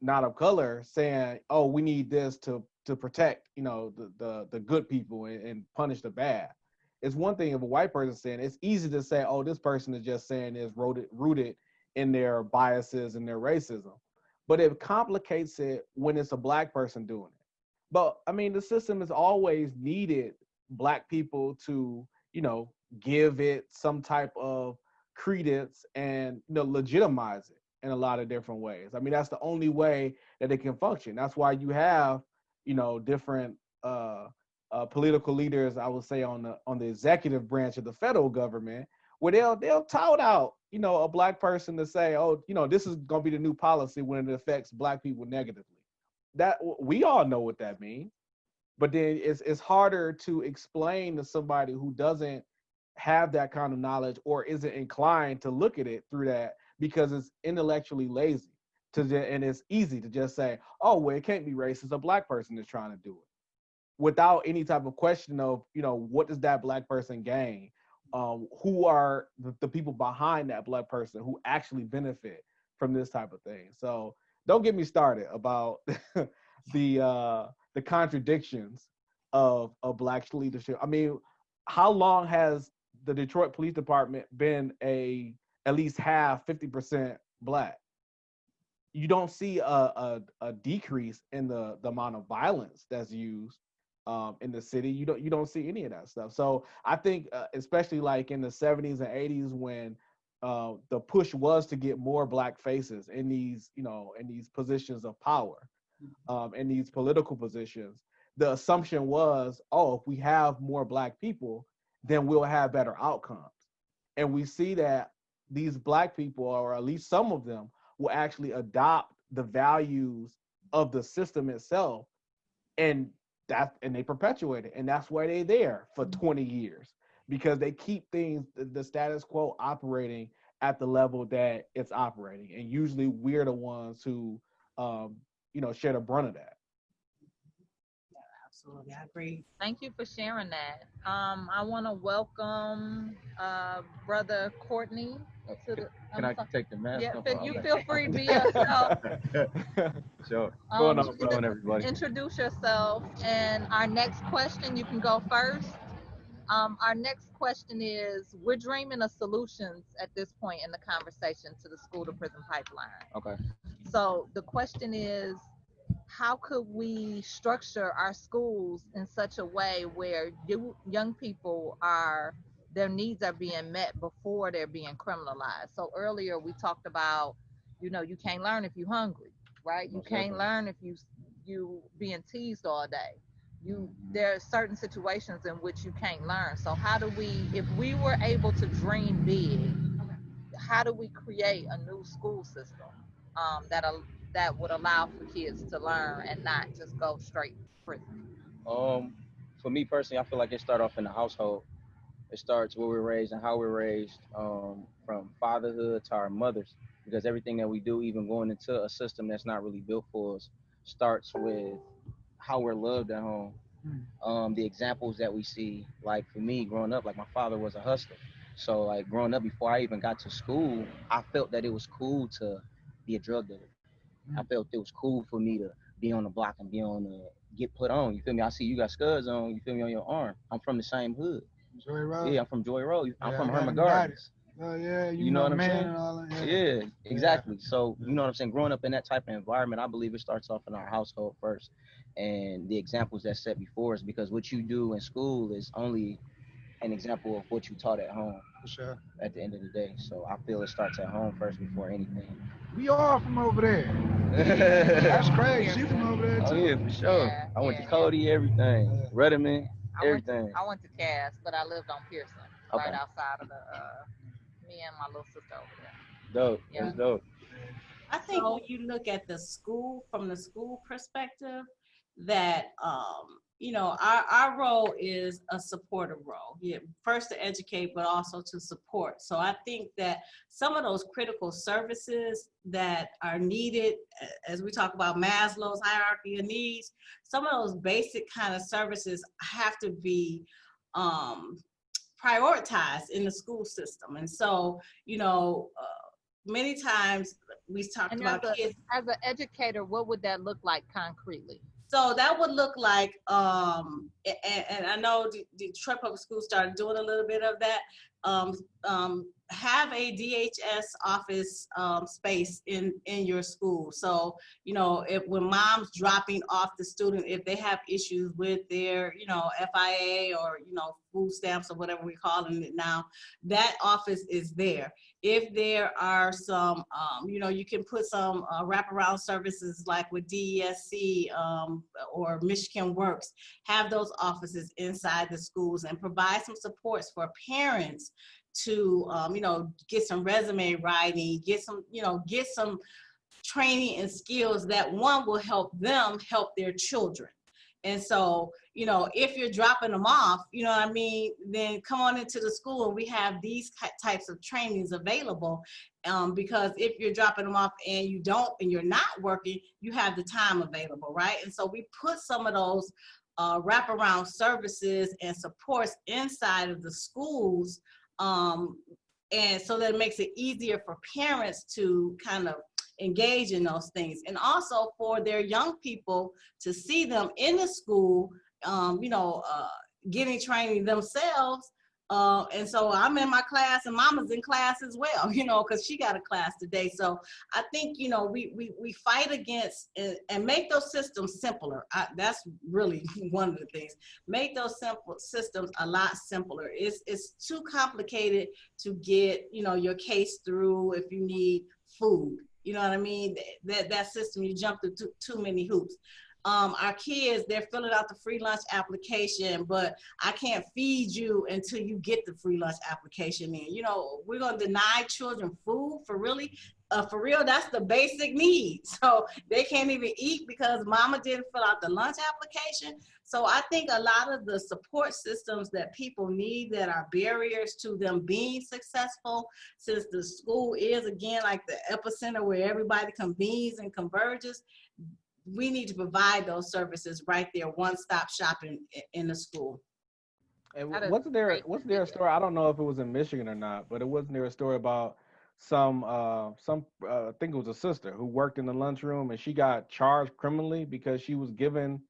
not of color saying, oh, we need this to protect the good people and punish the bad. It's one thing if a white person saying, it's easy to say, oh, this person is just saying is rooted in their biases and their racism, but it complicates it when it's a black person doing it. But I mean, the system has always needed black people to give it some type of credence and legitimize it in a lot of different ways. I mean, that's the only way that it can function. That's why you have different political leaders, I would say, on the executive branch of the federal government, where they'll tout out a black person to say, oh, this is going to be the new policy when it affects black people negatively. That we all know what that means, but then it's harder to explain to somebody who doesn't have that kind of knowledge or isn't inclined to look at it through that, because it's intellectually lazy and it's easy to just say, oh, well, it can't be racist, a black person is trying to do it, without any type of question of what does that black person gain, who are the people behind that black person who actually benefit from this type of thing. So don't get me started about the contradictions of black leadership. I mean, how long has the Detroit Police Department been at least half 50% black? You don't see a decrease in the amount of violence that's used in the city. You don't see any of that stuff. So I think especially like in the 70s and 80s, when the push was to get more black faces in these positions of power, in these political positions, the assumption was, oh, if we have more black people, then we'll have better outcomes. And we see that these black people, or at least some of them, will actually adopt the values of the system itself, and they perpetuate it. And that's why they're there for 20 years, because they keep things, the status quo, operating at the level that it's operating. And usually we're the ones who share the brunt of that. Absolutely, I agree. Thank you for sharing that. I want to welcome Brother Courtney to the. Can I take the mask Yeah, off? you feel free to be yourself. Sure. Going on, You can everybody. introduce yourself. And our next question, you can go first. Our next question is: we're dreaming of solutions at this point in the conversation to the school to prison pipeline. Okay. So the question is, how could we structure our schools in such a way where young people their needs are being met before they're being criminalized? So earlier we talked about, you can't learn if you're hungry, right? You can't learn if you being teased all day. There are certain situations in which you can't learn. So how do we, if we were able to dream big, how do we create a new school system that would allow for kids to learn and not just go straight to prison? For me personally, I feel like it starts off in the household. It starts where we're raised and how we're raised, from fatherhood to our mothers, because everything that we do, even going into a system that's not really built for us, starts with how we're loved at home. The examples that we see, like for me growing up, like my father was a hustler. So like growing up, before I even got to school, I felt that it was cool to be a drug dealer. I felt it was cool for me to be on the block and be on the get put on. You feel me? I see you got scuds on. You feel me, on your arm? I'm from the same hood. Joy Road. Yeah, I'm from Joy Road. I'm Yeah, from I got Herman him got Gardens. Oh yeah, You know what I'm man saying? and all that. Yeah, exactly. So you know what I'm saying? Growing up in that type of environment, I believe it starts off in our household first, and the examples that's set before us. Because what you do in school is only an example of what you taught at home. For sure. At the end of the day, so I feel it starts at home first before anything. We all from over there. That's crazy. You from over there too? Oh yeah, for sure. Yeah, I went yeah, to Cody, everything. Rudderman, everything. I went to Cass, but I lived on Pearson, Okay. right outside of the me and my little sister over there. Dope. Yeah. That's dope. I think when you look at the school from the school perspective, that our role is a supportive role. Yeah, first to educate, but also to support. So I think that some of those critical services that are needed, as we talk about Maslow's hierarchy of needs, some of those basic kind of services have to be prioritized in the school system. And so, many times we talked about kids. As an educator, what would that look like concretely? So that would look like, and I know Detroit Public Schools started doing a little bit of that. Have a DHS office space in your school. So, if when mom's dropping off the student, if they have issues with their, FIA or, food stamps or whatever we're calling it now, that office is there. If there are some, you can put some wraparound services like with DESC or Michigan Works, have those offices inside the schools and provide some supports for parents to, get some resume writing, get some training and skills that one will help them help their children. And so, if you're dropping them off, then come on into the school and we have these types of trainings available. Because if you're dropping them off and you're not working, you have the time available, right? And so we put some of those wraparound services and supports inside of the schools. And so that it makes it easier for parents to kind of engage in those things, and also for their young people to see them in the school, getting training themselves. And so I'm in my class and mama's in class as well, because she got a class today. So I think, we fight against and make those systems simpler. That's really one of the things. Make those simple systems a lot simpler. It's too complicated to get, your case through if you need food. You know what I mean? That system, you jump through too many hoops. Our kids, they're filling out the free lunch application, but I can't feed you until you get the free lunch application in. We're going to deny children food for real, that's the basic need. So they can't even eat because mama didn't fill out the lunch application. So I think a lot of the support systems that people need that are barriers to them being successful, since the school is, again, like the epicenter where everybody convenes and converges, we need to provide those services right there, one-stop shopping in the school. And That is wasn't there great to a story? I don't know if it was in Michigan or not, but it wasn't there a story about some I think it was a sister who worked in the lunchroom and she got charged criminally because she was giving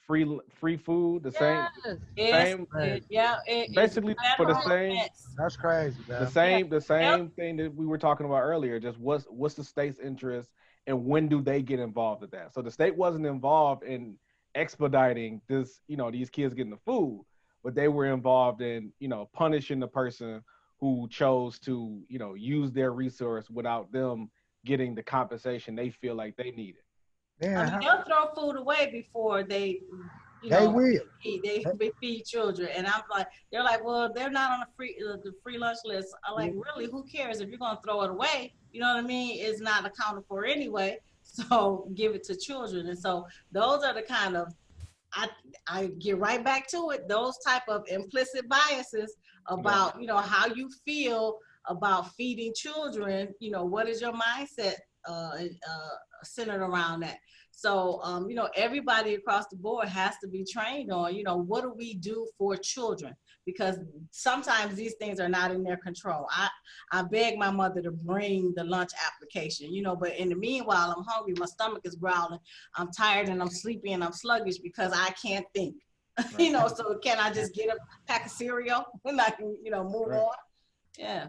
free food, the same Yes. It's, same it is basically for the federal same offense. That's crazy, the man. same the Yep. same thing that we were talking about earlier. Just what's the state's interest and when do they get involved with that? So the state wasn't involved in expediting this, these kids getting the food, but they were involved in, punishing the person who chose to, use their resource without them getting the compensation they feel like they needed. Then I mean, they'll throw food away before they, they will. they feed children, and I'm like, they're like, well, they're not on the free lunch list. I'm like, really, who cares if you're gonna throw it away? You know what I mean? It's not accounted for anyway, so give it to children. And so those are the kind of, I get right back to it. Those type of implicit biases about how you feel about feeding children. What is your mindset centered around that? So everybody across the board has to be trained on what do we do for children, because sometimes these things are not in their control. I beg my mother to bring the lunch application, but in the meanwhile, I'm hungry, my stomach is growling, I'm tired and I'm sleepy and I'm sluggish because I can't think. Right. So can I just get a pack of cereal and I can move Right. on? Yeah.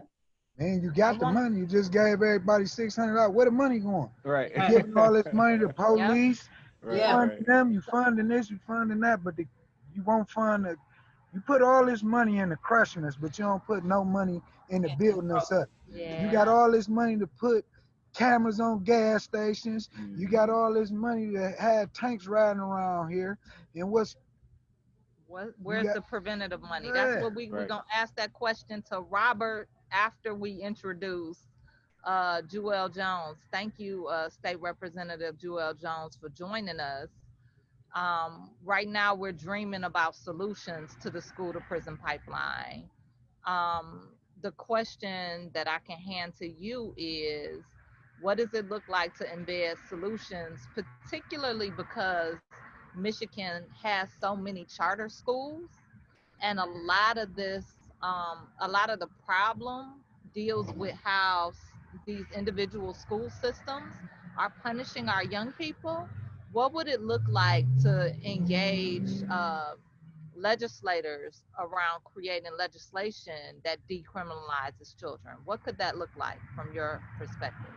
Man, you got the money. You just gave everybody $600. Where the money going? Right. You giving all this money to police. Right. You funding them. You funding this. You funding that. But you won't fund the. You put all this money into crushing us, but you don't put no money into building us up. Yeah. You got all this money to put cameras on gas stations. You got all this money to have tanks riding around here. And where's the preventative money? Yeah. That's what we're gonna ask that question to Robert after we introduce Jewel Jones. Thank you, State Representative Jewel Jones, for joining us. Right now, we're dreaming about solutions to the school to prison pipeline. The question that I can hand to you is, what does it look like to embed solutions, particularly because Michigan has so many charter schools, and a lot of the problem deals with how these individual school systems are punishing our young people. What would it look like to engage legislators around creating legislation that decriminalizes children? What could that look like from your perspective?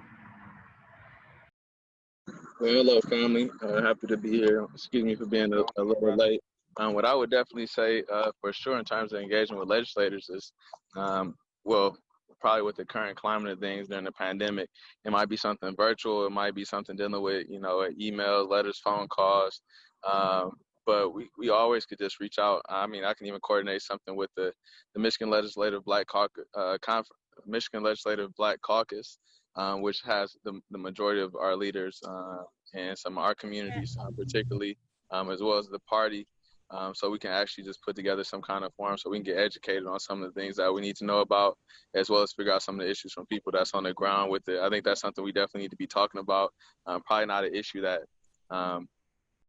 Well, hello, family. Happy to be here. Excuse me for being a little late. What I would definitely say, for sure, in terms of engagement with legislators is, well, probably with the current climate of things during the pandemic, it might be something virtual. It might be something dealing with, emails, letters, phone calls. But we always could just reach out. I mean, I can even coordinate something with the Michigan Legislative Black Caucus, Michigan Legislative Black Caucus, which has the majority of our leaders and some of our communities, particularly, as well as the party. So we can actually just put together some kind of forum so we can get educated on some of the things that we need to know about, as well as figure out some of the issues from people that's on the ground with it. I think that's something we definitely need to be talking about. Probably not an issue that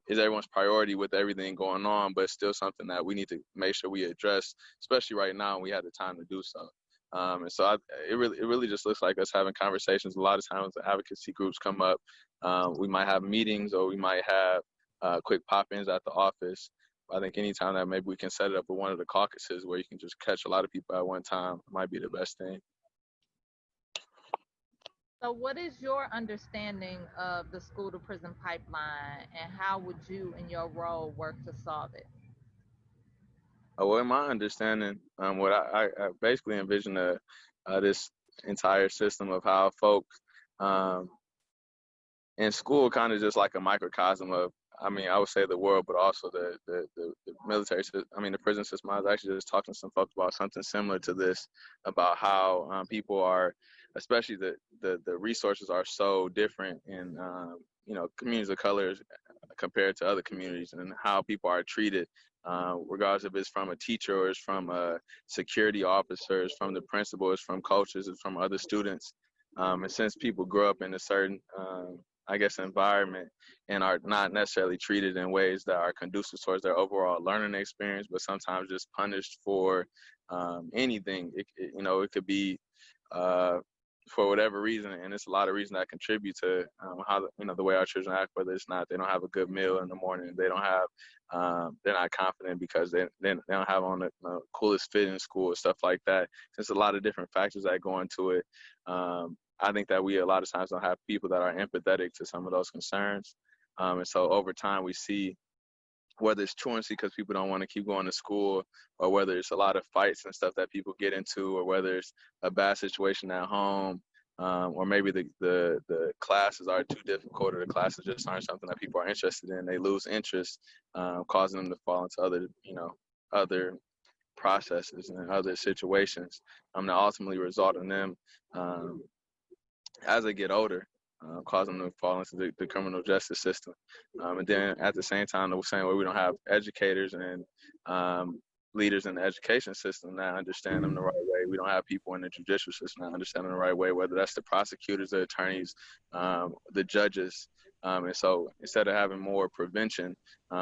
is everyone's priority with everything going on, but still something that we need to make sure we address, especially right now when we have the time to do so. And so it really just looks like us having conversations. A lot of times the advocacy groups come up. We might have meetings, or we might have quick pop-ins at the office. I think anytime that maybe we can set it up with one of the caucuses where you can just catch a lot of people at one time might be the best thing. So what is your understanding of the school to prison pipeline, and how would you in your role work to solve it? Well, in my understanding, what I basically envision this entire system of how folks in school kind of just like a microcosm of, I mean, I would say the world, but also the military system. I mean, the prison system. I was actually just talking to some folks about something similar to this, about how people are, especially the resources are so different in, communities of color compared to other communities, and how people are treated, regardless if it's from a teacher or it's from a security officer, it's from the principal, it's from coaches, it's from other students. And since people grow up in a certain I guess, environment and are not necessarily treated in ways that are conducive towards their overall learning experience, but sometimes just punished for anything. It could be uh, for whatever reason, and it's a lot of reasons that contribute to how the way our children act. Whether it's not they don't have a good meal in the morning, they don't have they're not confident because they don't have on the coolest fit in school and stuff like that. There's a lot of different factors that go into it. I think that we a lot of times don't have people that are empathetic to some of those concerns, and so over time we see whether it's truancy because people don't want to keep going to school, or whether it's a lot of fights and stuff that people get into, or whether it's a bad situation at home, or maybe the classes are too difficult, or the classes just aren't something that people are interested in. They lose interest, causing them to fall into other processes and other situations that ultimately result in them as they get older, causing them to fall into the criminal justice system. And then at the same time, the same way we don't have educators and leaders in the education system that understand them the right way. We don't have people in the judicial system that understand them the right way, whether that's the prosecutors, the attorneys, the judges. And so instead of having more prevention,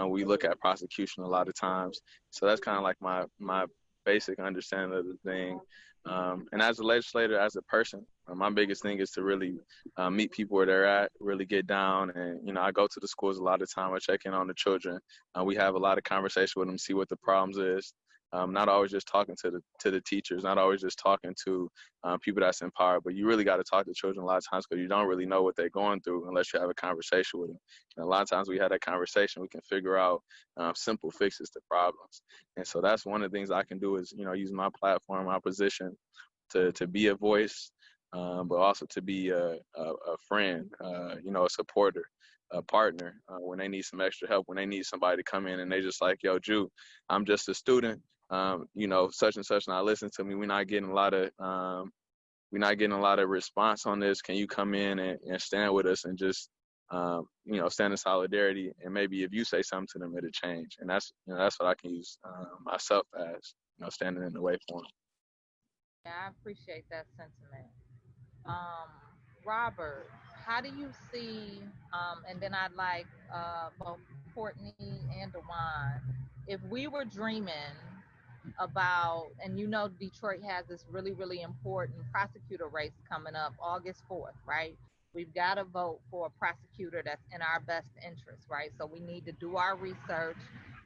we look at prosecution a lot of times. So that's kind of like my basic understanding of the thing. And as a legislator, as a person, my biggest thing is to really meet people where they're at, really get down. And, I go to the schools a lot of time. I check in on the children. We have a lot of conversation with them, see what the problems is. Not always just talking to the teachers, not always just talking to people that's in power, but you really got to talk to children a lot of times because you don't really know what they're going through unless you have a conversation with them. And a lot of times we have that conversation, we can figure out simple fixes to problems. And so that's one of the things I can do is, use my platform, my position to be a voice, but also to be a friend, a supporter, a partner when they need some extra help, when they need somebody to come in and they just like, yo, Drew, I'm just a student, such and such, not listen to me. We're not getting a lot of response on this. Can you come in and stand with us and just stand in solidarity? And maybe if you say something to them, it'll change. And that's what I can use myself as, standing in the way for them. Yeah, I appreciate that sentiment. Um, Robert, how do you see, and then I'd like both Courtney and Dewan, if we were dreaming about, and Detroit has this really, really important prosecutor race coming up August 4th, right? We've got to vote for a prosecutor that's in our best interest, right? So we need to do our research,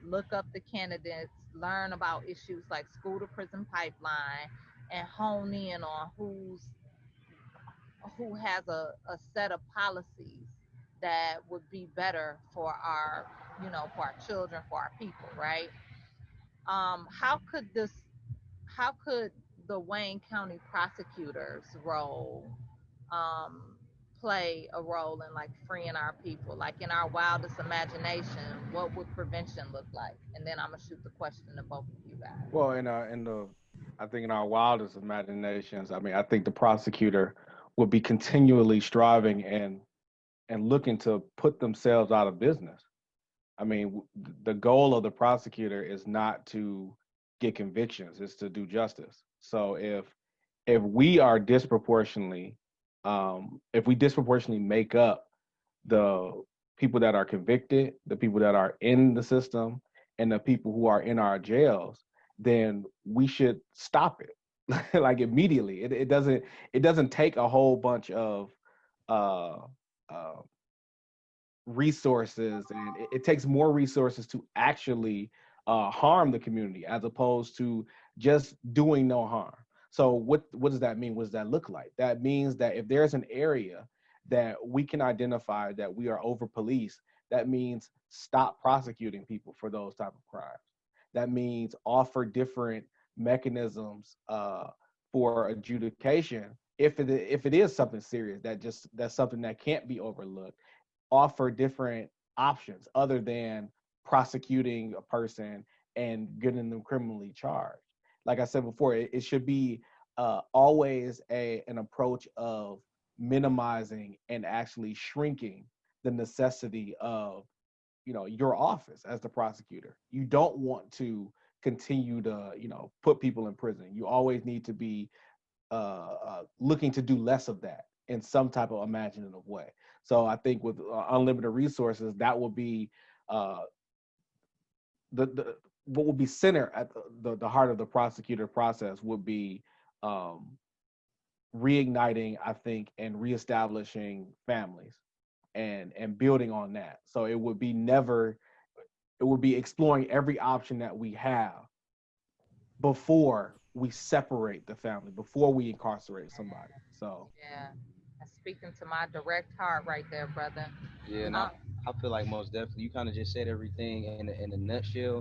look up the candidates, learn about issues like school to prison pipeline, and hone in on who has a set of policies that would be better for our for our children, for our people, right? How could the Wayne County prosecutors role um, play a role in like freeing our people, like in our wildest imagination, what would prevention look like? And then I'm gonna shoot the question to both of you guys. Well, I think in our wildest imaginations, I mean, I think the prosecutor would be continually striving and looking to put themselves out of business. I mean, the goal of the prosecutor is not to get convictions; it's to do justice. So if we are disproportionately, if we disproportionately make up the people that are convicted, the people that are in the system, and the people who are in our jails, then we should stop it like immediately. It doesn't take a whole bunch of uh, uh, resources, and it takes more resources to actually harm the community as opposed to just doing no harm. So what does that mean? What does that look like? That means that if there's an area that we can identify that we are over policed, that means stop prosecuting people for those type of crimes. That means offer different mechanisms for adjudication if it is something serious that's something that can't be overlooked. Offer different options other than prosecuting a person and getting them criminally charged. Like I said before, it should be always an approach of minimizing and actually shrinking the necessity of your office as the prosecutor. You don't want to continue to put people in prison. You always need to be looking to do less of that in some type of imaginative way. So I think with unlimited resources, that will be the what will be centered at the heart of the prosecutor process would be reigniting, I think, and reestablishing families and building on that. So it would be exploring every option that we have before we separate the family, before we incarcerate somebody. So Yeah, that's speaking to my direct heart right there, brother. Yeah, and Uh, I feel like most definitely you kind of just said everything in a nutshell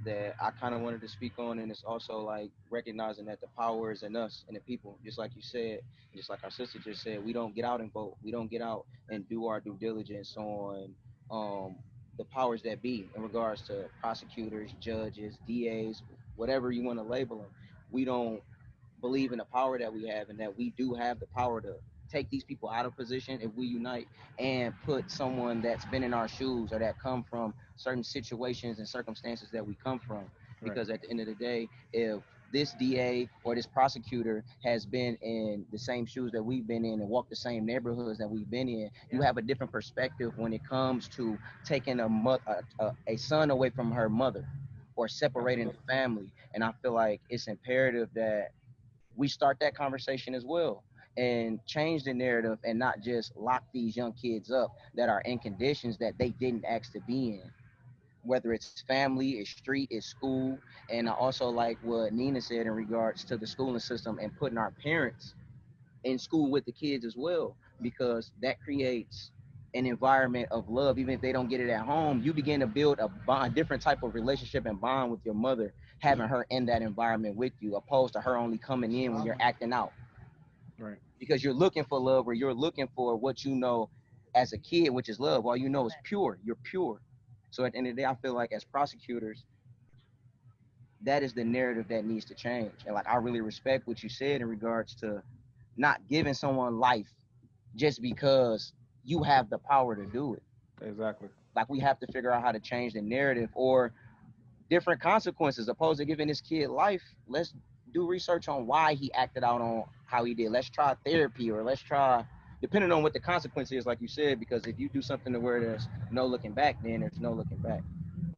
that I kind of wanted to speak on, and it's also like recognizing that the power is in us and the people, just like you said, just like our sister just said. We don't get out and vote. We don't get out and do our due diligence on um, the powers that be in regards to prosecutors, judges, DAs, whatever you want to label them. We don't believe in the power that we have and that we do have the power to take these people out of position if we unite and put someone that's been in our shoes or that come from certain situations and circumstances that we come from. right, Because at the end of the day, if this DA or this prosecutor has been in the same shoes that we've been in and walked the same neighborhoods that we've been in, you have a different perspective when it comes to taking a son away from her mother or separating the absolutely, family. And I feel like it's imperative that we start that conversation as well and change the narrative and not just lock these young kids up that are in conditions that they didn't ask to be in, whether it's family, it's street, it's school. And I also like what Nina said in regards to the schooling system and putting our parents in school with the kids as well, because that creates an environment of love. Even if they don't get it at home, you begin to build a bond, a different type of relationship and bond with your mother, having her in that environment with you, opposed to her only coming in when you're acting out, right. because you're looking for love or you're looking for what you know as a kid, which is love. All you know is pure. You're pure. So at the end of the day, I feel like as prosecutors, that is the narrative that needs to change. And like I really respect what you said in regards to not giving someone life just because you have the power to do it. Exactly. Like we have to figure out how to change the narrative or different consequences. Opposed to giving this kid life, let's do research on why he acted out on how he did. Let's try therapy, or let's try, depending on what the consequence is, like you said, because if you do something to where there's no looking back, then there's no looking back.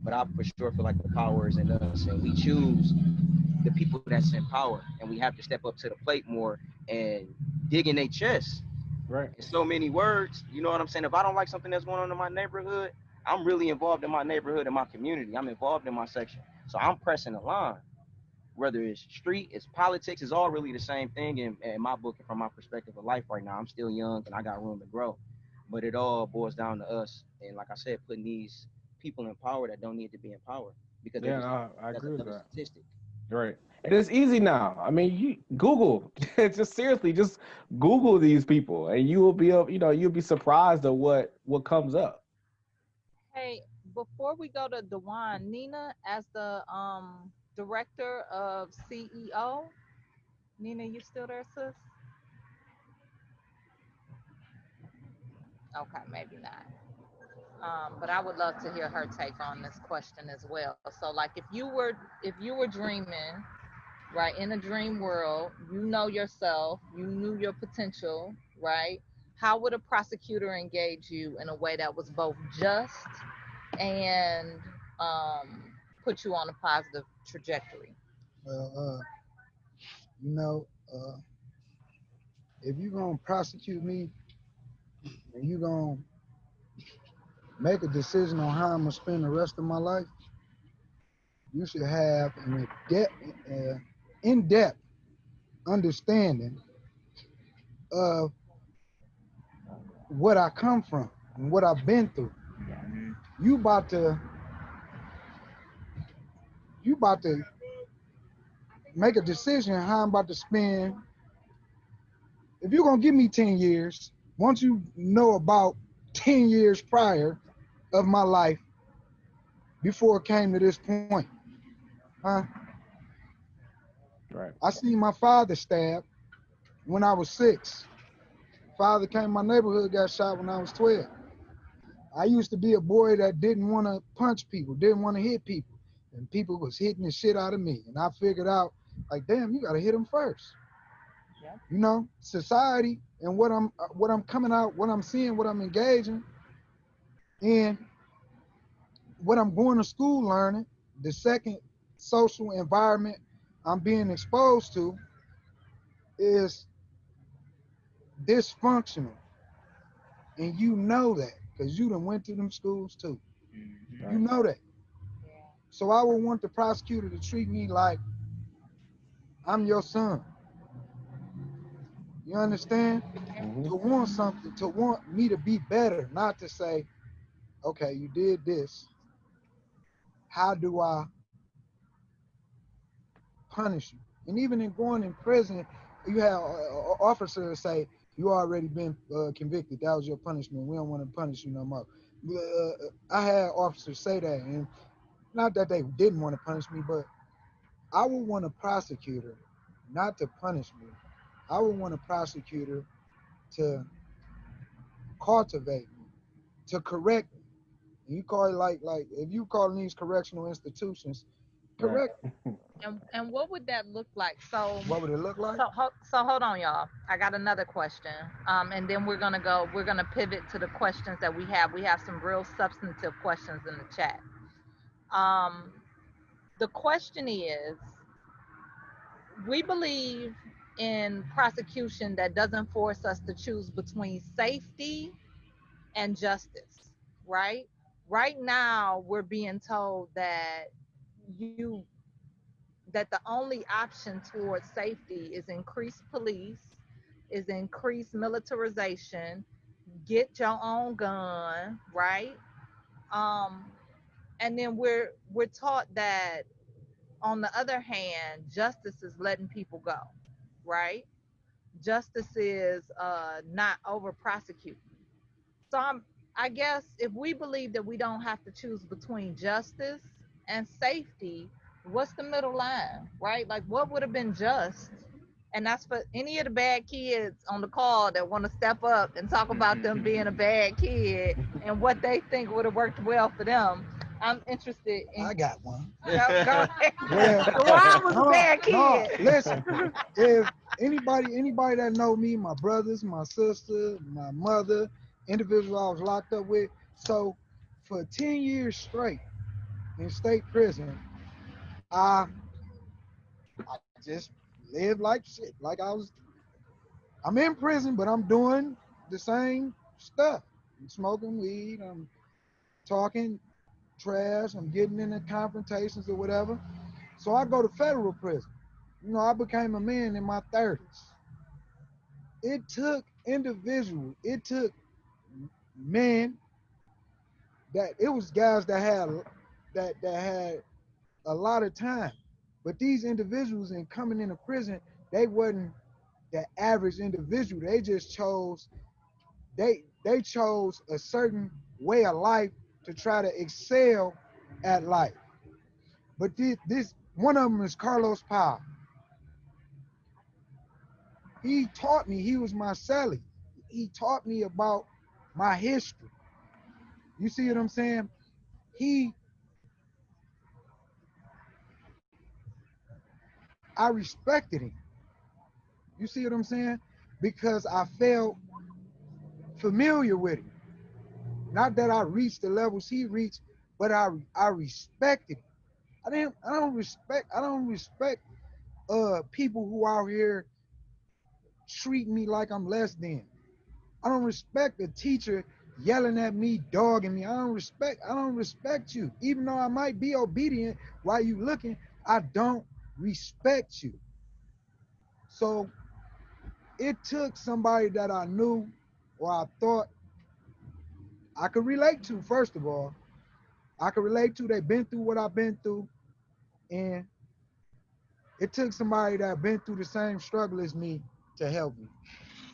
But I for sure feel like the power is in us, and we choose the people that's in power, and we have to step up to the plate more and dig in their chest Right. in so many words. You know what I'm saying? If I don't like something that's going on in my neighborhood, I'm really involved in my neighborhood and my community. I'm involved in my section. So I'm pressing the line. Whether it's street, it's politics, it's all really the same thing in my book and from my perspective of life right now. I'm still young and I got room to grow. But it all boils down to us. And like I said, putting these people in power that don't need to be in power because they're Yeah, just no, I that's agree with another that. statistic. Right. And it's easy now. I mean, you Google, just seriously, just Google these people and you will be able, you'll be surprised at what comes up. hey, before we go to Dewan, Nina, as the director of CEO, Nina, you still there, sis? Okay, maybe not. But I would love to hear her take on this question as well. So, like, if you were dreaming, right, in a dream world, you know yourself, you knew your potential, right? How would a prosecutor engage you in a way that was both just and put you on a positive trajectory? Well, you know, if you're gonna prosecute me and you're gonna make a decision on how I'm gonna spend the rest of my life, you should have an in-depth understanding of what I come from and what I've been through. You about to you about to make a decision how I'm about to spend. If you're gonna give me 10 years, once you know about 10 years prior of my life before it came to this point, huh? Right. I seen my father stabbed when I was 6. Father came to my neighborhood, got shot when I was 12. I used to be a boy that didn't want to punch people, didn't want to hit people, and people was hitting the shit out of me. And I figured out, like, damn, you gotta hit them first. You know, society and what I'm coming out, what I'm seeing, what I'm engaging, and what I'm going to school learning. The second social environment I'm being exposed to is dysfunctional, and you know that because you done went to them schools too. You know that. So I would want the prosecutor to treat me like I'm your son. You understand? Mm-hmm. To want something, to want me to be better, not to say, okay, you did this. How do I punish you? And even in going in prison, you have officers say, you already been convicted. That was your punishment. We don't want to punish you no more. I had officers say that, and not that they didn't want to punish me, but I would want a prosecutor not to punish me. I would want a prosecutor to cultivate me, to correct me. You call it like if you calling these correctional institutions, Right. correct. And what would that look like? What would it look like? So hold on, y'all. I got another question. And then we're gonna pivot to the questions that we have. We have some real substantive questions in the chat. Um, the question is, we believe in prosecution that doesn't force us to choose between safety and justice, right? Right now, we're being told you that the only option towards safety is increased police, is increased militarization, get your own gun, right? Um, and then we're taught that on the other hand, justice is letting people go, right? Justice is not over prosecuting. So I guess if we believe that we don't have to choose between justice and safety, what's the middle line, right? Like what would have been just? And that's for any of the bad kids on the call that want to step up and talk about them being a bad kid and what they think would have worked well for them. I'm interested in. I got one. Go ahead. Well, Ron was a bad no, kid. listen. If anybody that know me, my brothers, my sister, my mother, individual I was locked up with, so for 10 years straight in state prison, I I just lived like shit. Like I'm in prison, but I'm doing the same stuff. I'm smoking weed, I'm talking trash, I'm getting into confrontations or whatever. So I go to federal prison. You know, I became a man in my 30s. It took individuals, it took men that it was guys that had a lot of time. But these individuals in coming into prison, they wasn't the average individual. They just chose they chose a certain way of life to try to excel at life. But this one of them is Carlos Powell. He taught me. He was my cellie. He taught me about my history. You see what I'm saying? He, I respected him. You see what I'm saying? Because I felt familiar with him. Not that I reached the levels he reached, but I respected him. I don't respect people who out here treat me like I'm less than. I don't respect a teacher yelling at me, dogging me. I don't respect you. Even though I might be obedient while you looking, I don't respect you. So it took somebody that I knew or I thought I could relate to, first of all. I could relate to, they've been through what I've been through. And it took somebody that been through the same struggle as me to help me.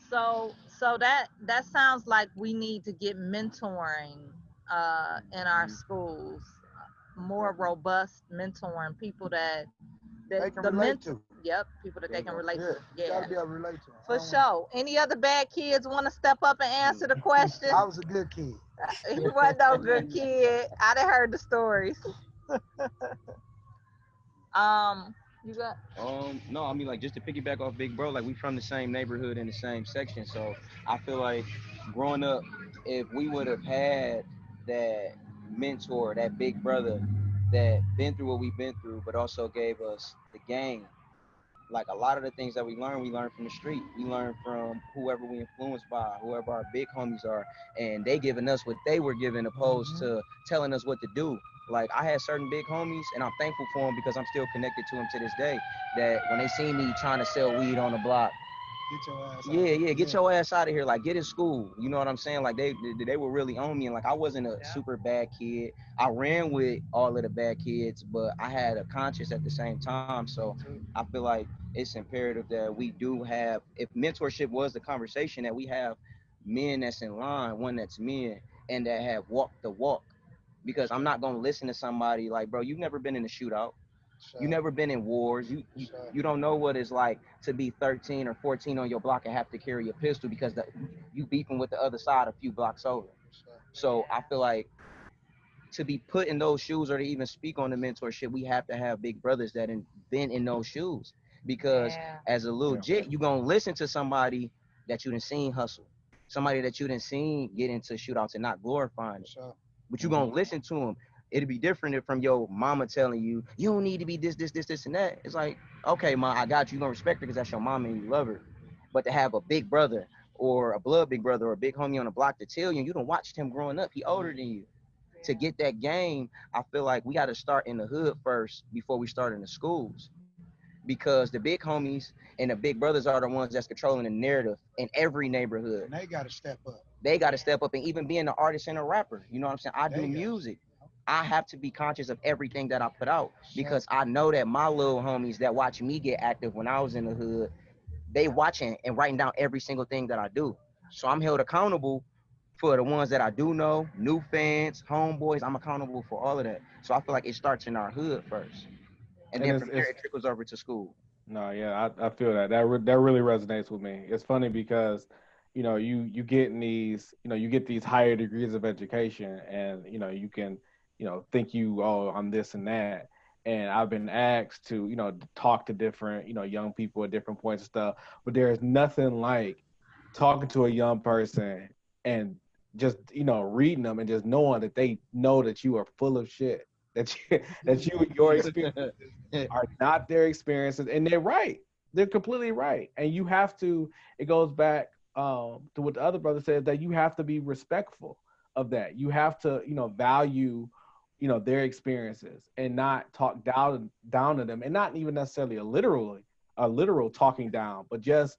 So that sounds like we need to get mentoring in our schools, more robust mentoring, people that They can the relate mentor. to. Yep, people that they can relate Yeah, to. you Yeah, gotta be able to relate to them. for sure. Any other bad kids want to step up and answer the question? I was a good kid. He wasn't no good kid. I done heard the stories. Um, You got No, I mean like just to piggyback off Big Bro, like we from the same neighborhood in the same section. So I feel like growing up, if we would have had that mentor, that big brother that been through what we've been through, but also gave us the game. Like a lot of the things that we learn from the street. We learn from whoever we influenced by, whoever our big homies are, and they giving us what they were given, opposed to telling us what to do. Like I had certain big homies, and I'm thankful for them because I'm still connected to them to this day. That when they see me trying to sell weed on the block, Get your ass out. yeah, get your ass out of here. Like, get in school. You know what I'm saying? Like, they were really on me. And, like, I wasn't a super bad kid. I ran with all of the bad kids, but I had a conscience at the same time. So I feel like it's imperative that we do have, if mentorship was the conversation, that we have men that's in line, one that's men, and that have walked the walk. Because I'm not going to listen to somebody like, bro, you've never been in a shootout. You never been in wars. You don't know what it's like to be 13 or 14 on your block and have to carry a pistol because you beefing with the other side a few blocks over. So I feel like to be put in those shoes or to even speak on the mentorship, we have to have big brothers that been in those shoes. Because as a little jit, you gonna listen to somebody that you done seen hustle, somebody that you done seen get into shootouts and not glorifying it. But you gonna listen to them. It'd be different if from your mama telling you, you don't need to be this, and that. It's like, okay, ma, I got you. You gonna respect her because that's your mama and you love her. But to have a big brother or a blood big brother or a big homie on the block to tell you, you done watched him growing up. He older than you. To get that game, I feel like we got to start in the hood first before we start in the schools. Because the big homies and the big brothers are the ones that's controlling the narrative in every neighborhood. And they got to step up. They got to step up, and even being an artist and a rapper. You know what I'm saying? I do music. I have to be conscious of everything that I put out because I know that my little homies that watch me get active when I was in the hood, they watching and writing down every single thing that I do. So I'm held accountable for the ones that I do know, new fans, homeboys. I'm accountable for all of that. So I feel like it starts in our hood first, and then from there it trickles over to school. No, yeah, I feel that. That really resonates with me. It's funny because, you get in these, you get these higher degrees of education, and you can, think I'm this and that. And I've been asked to, talk to different, young people at different points and stuff. But there is nothing like talking to a young person and just, reading them and just knowing that they know that you are full of shit. Your experiences are not their experiences, and they're right. They're completely right. And you have to. It goes back to what the other brother said, that you have to be respectful of that. You have to, value, their experiences and not talk down to them, and not even necessarily a literal talking down, but just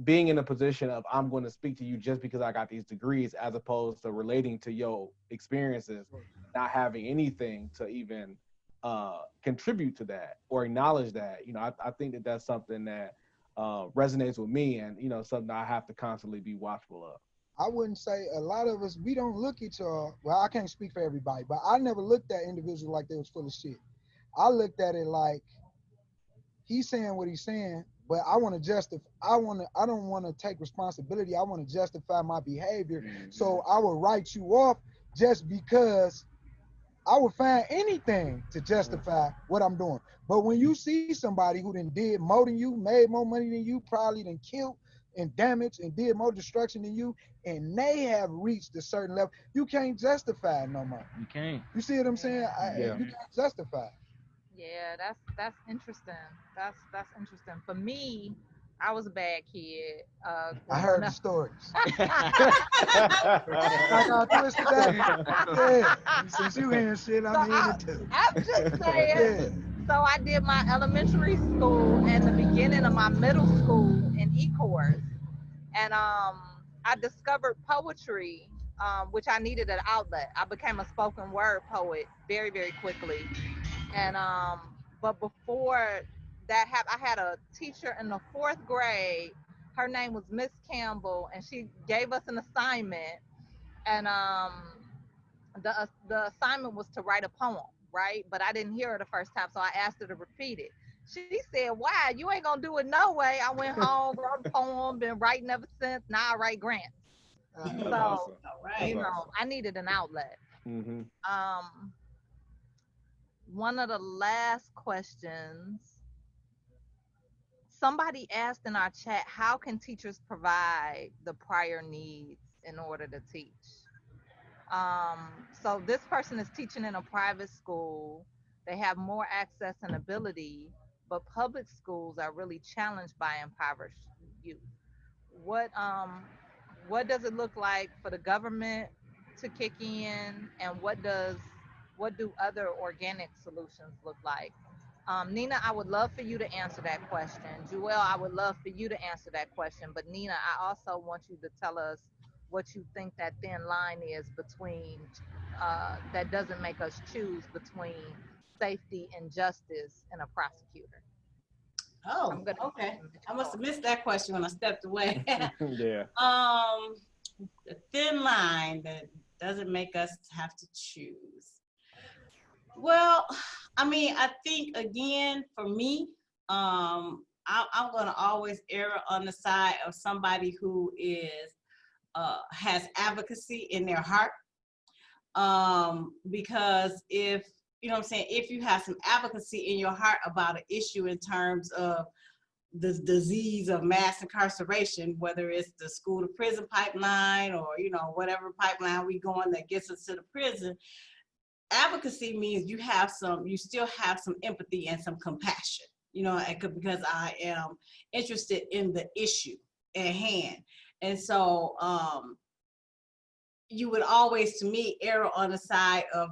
being in a position of I'm going to speak to you just because I got these degrees, as opposed to relating to your experiences, not having anything to even contribute to that or acknowledge that. I think that that's something that resonates with me, and something I have to constantly be watchful of. I wouldn't say a lot of us, we don't look at y'all. Well, I can't speak for everybody, but I never looked at individuals like they was full of shit. I looked at it like he's saying what he's saying, but I want to justify. I don't want to take responsibility. I want to justify my behavior. So I will write you off just because I would find anything to justify what I'm doing. But when you see somebody who done did more than you, made more money than you, probably done killed and damaged and did more destruction than you, and they have reached a certain level, you can't justify it no more. You can't. You see what I'm saying? You can't justify it. Yeah, that's interesting. That's interesting. For me, I was a bad kid. I heard the stories. I got twisted that. Yeah. Since you hearing shit, I'm hearing it too. I'm just saying. So I did my elementary school and the beginning of my middle school in e-course, and I discovered poetry, which I needed an outlet. I became a spoken word poet very, very quickly. And but before that happened, I had a teacher in the 4th grade. Her name was Miss Campbell, and she gave us an assignment. And the assignment was to write a poem, right? But I didn't hear her the first time, so I asked her to repeat it. She said, "Why? You ain't gonna do it no way." I went home, wrote a poem, been writing ever since. Now I write grants. So All right. I needed an outlet. Mm-hmm. one of the last questions, somebody asked in our chat, how can teachers provide the prior needs in order to teach? So this person is teaching in a private school. They have more access and ability, but public schools are really challenged by impoverished youth. What um what does it look like for the government to kick in, and what do other organic solutions look like? Nina, I would love for you to answer that question. Joelle, I would love for you to answer that question. But Nina, I also want you to tell us what you think that thin line is between that doesn't make us choose between safety and justice in a prosecutor. I'm Oh, gonna okay. let you I go. must have missed that question when I stepped away. Yeah. um, the thin line that doesn't make us have to choose. Well, I mean, I think again, for me, I'm gonna always err on the side of somebody who is has advocacy in their heart. Because if you know what I'm saying, if you have some advocacy in your heart about an issue in terms of the disease of mass incarceration, whether it's the school to prison pipeline or whatever pipeline we go on that gets us to the prison, advocacy means you still have some empathy and some compassion, because I am interested in the issue at hand. And so you would always, to me, err on the side of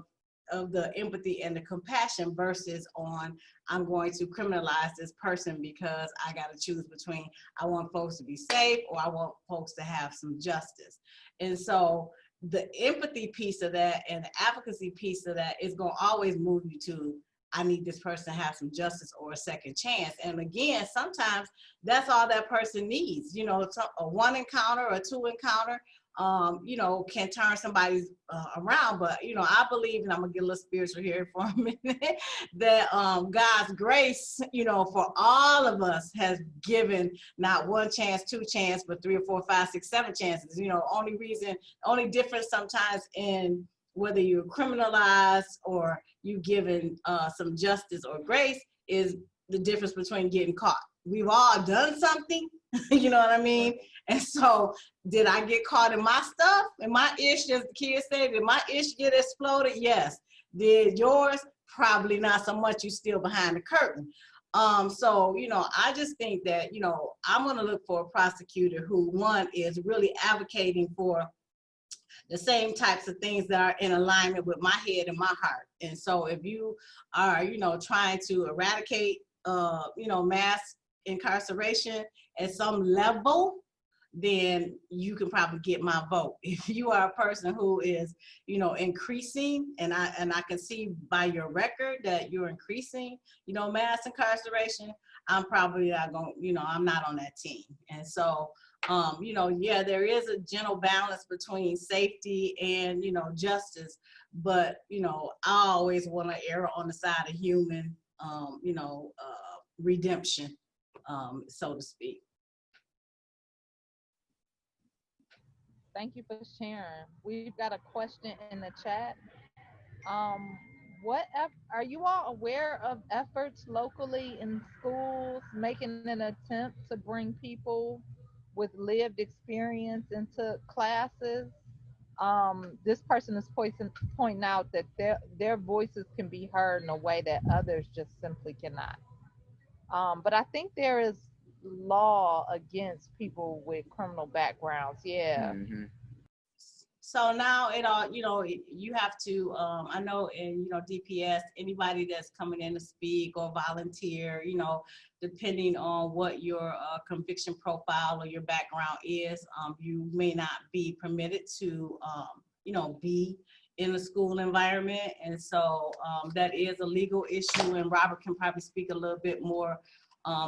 the empathy and the compassion versus on, I'm going to criminalize this person because I got to choose between, I want folks to be safe or I want folks to have some justice. And so the empathy piece of that and the advocacy piece of that is going to always move you to, I need this person to have some justice or a second chance. And again, sometimes that's all that person needs. A one encounter or two encounter, can turn somebody around. But, I believe, and I'm going to get a little spiritual here for a minute, that God's grace, for all of us has given not one chance, two chance, but 3 or 4, 5, 6, 7 chances. Only difference sometimes in whether you're criminalized or you given some justice or grace is the difference between getting caught. We've all done something, you know what I mean? And so did I get caught in my stuff? And my ish, as the kids say, did my ish get exploded? Yes. Did yours? Probably not so much. You still behind the curtain. So, I just think that, I'm going to look for a prosecutor who, one, is really advocating for the same types of things that are in alignment with my head and my heart. And so if you are, trying to eradicate, mass incarceration at some level, then you can probably get my vote. If you are a person who is, increasing, and I can see by your record that you're increasing, mass incarceration, I'm probably not going, I'm not on that team. And so, there is a gentle balance between safety and, justice, but, I always want to err on the side of human, redemption, so to speak. Thank you for sharing. We've got a question in the chat. Um, are you all aware of efforts locally in schools making an attempt to bring people with lived experience into classes? This person is pointing out that their voices can be heard in a way that others just simply cannot. But I think there is law against people with criminal backgrounds. Yeah. Mm-hmm. So now it all, you have to, I know in, DPS, anybody that's coming in to speak or volunteer, depending on what your conviction profile or your background is, you may not be permitted to, be in a school environment. And so that is a legal issue, and Robert can probably speak a little bit more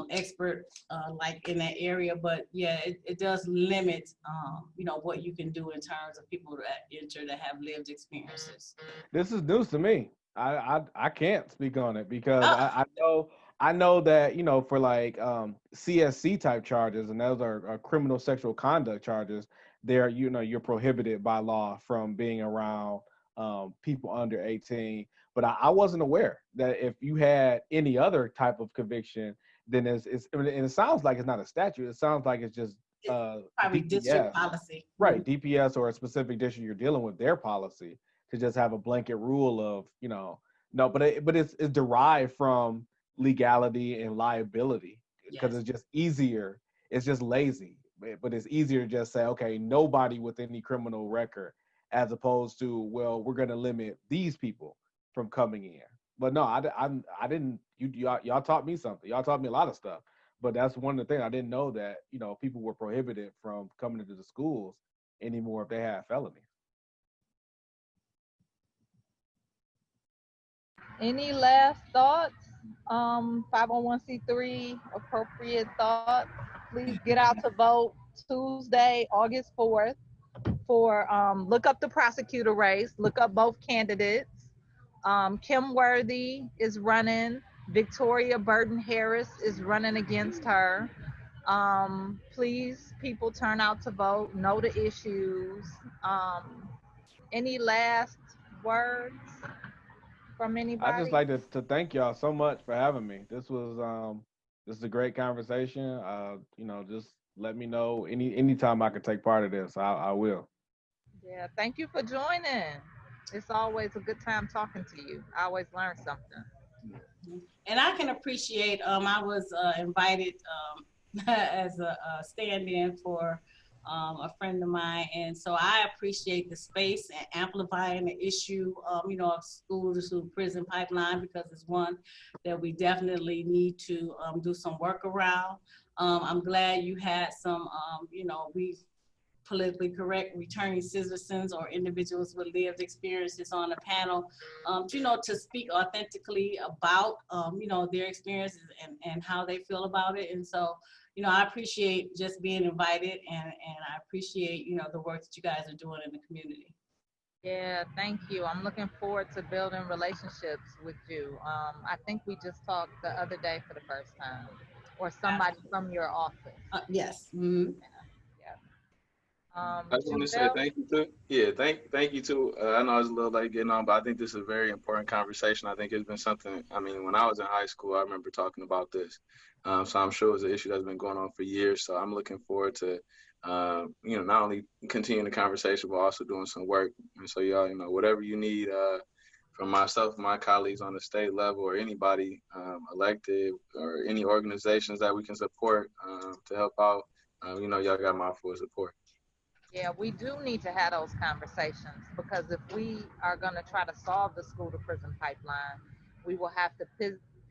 expert like in that area, but yeah, it does limit what you can do in terms of people that enter that have lived experiences. This is news to me. I can't speak on it because I know that for like CSC type charges, and those are criminal sexual conduct charges. There, you're prohibited by law from being around people under 18. But I wasn't aware that if you had any other type of conviction, then and it sounds like it's not a statute. It sounds like it's just Probably district DPS, policy. right? DPS or a specific district you're dealing with, their policy to just have a blanket rule of, no, but it's derived from legality and liability because Yes. it's just easier. It's just lazy, but it's easier to just say, okay, nobody with any criminal record, as opposed to, well, we're going to limit these people from coming in. But no, I didn't. Y'all taught me something. Y'all taught me a lot of stuff. But that's one of the things I didn't know, that people were prohibited from coming into the schools anymore if they had felonies. Any last thoughts? 501c3 appropriate thoughts. Please get out to vote Tuesday, August 4th for look up the prosecutor race, look up both candidates. Kim Worthy is running. Victoria Burton-Harris is running against her. Please, people, turn out to vote. Know the issues. Any last words from I anybody? just like to thank y'all so much for having me. This is a great conversation. Just let me know anytime I can take part of this. I will. Yeah, thank you for joining. It's always a good time talking to you. I always learn something. And I can appreciate, I was invited as a stand-in for a friend of mine. And so I appreciate the space and amplifying the issue, of school to prison pipeline, because it's one that we definitely need to do some work around. I'm glad you had some, we politically correct returning citizens or individuals with lived experiences on the panel, to speak authentically about, their experiences and how they feel about it. And so, I appreciate just being invited, and I appreciate, the work that you guys are doing in the community. Yeah, thank you. I'm looking forward to building relationships with you. I think we just talked the other day for the first time, or somebody from your office. Yes. Mm-hmm. I just want to say Jubel? thank you too. Yeah, thank you too. I know it's a little late getting on, but I think this is a very important conversation. I think it's been something. I mean, when I was in high school, I remember talking about this. So I'm sure it's an issue that's been going on for years. So I'm looking forward to, not only continuing the conversation, but also doing some work. And so y'all, whatever you need from myself, my colleagues on the state level, or anybody elected, or any organizations that we can support to help out, y'all got my full support. Yeah, we do need to have those conversations, because if we are going to try to solve the school to prison pipeline, we will have to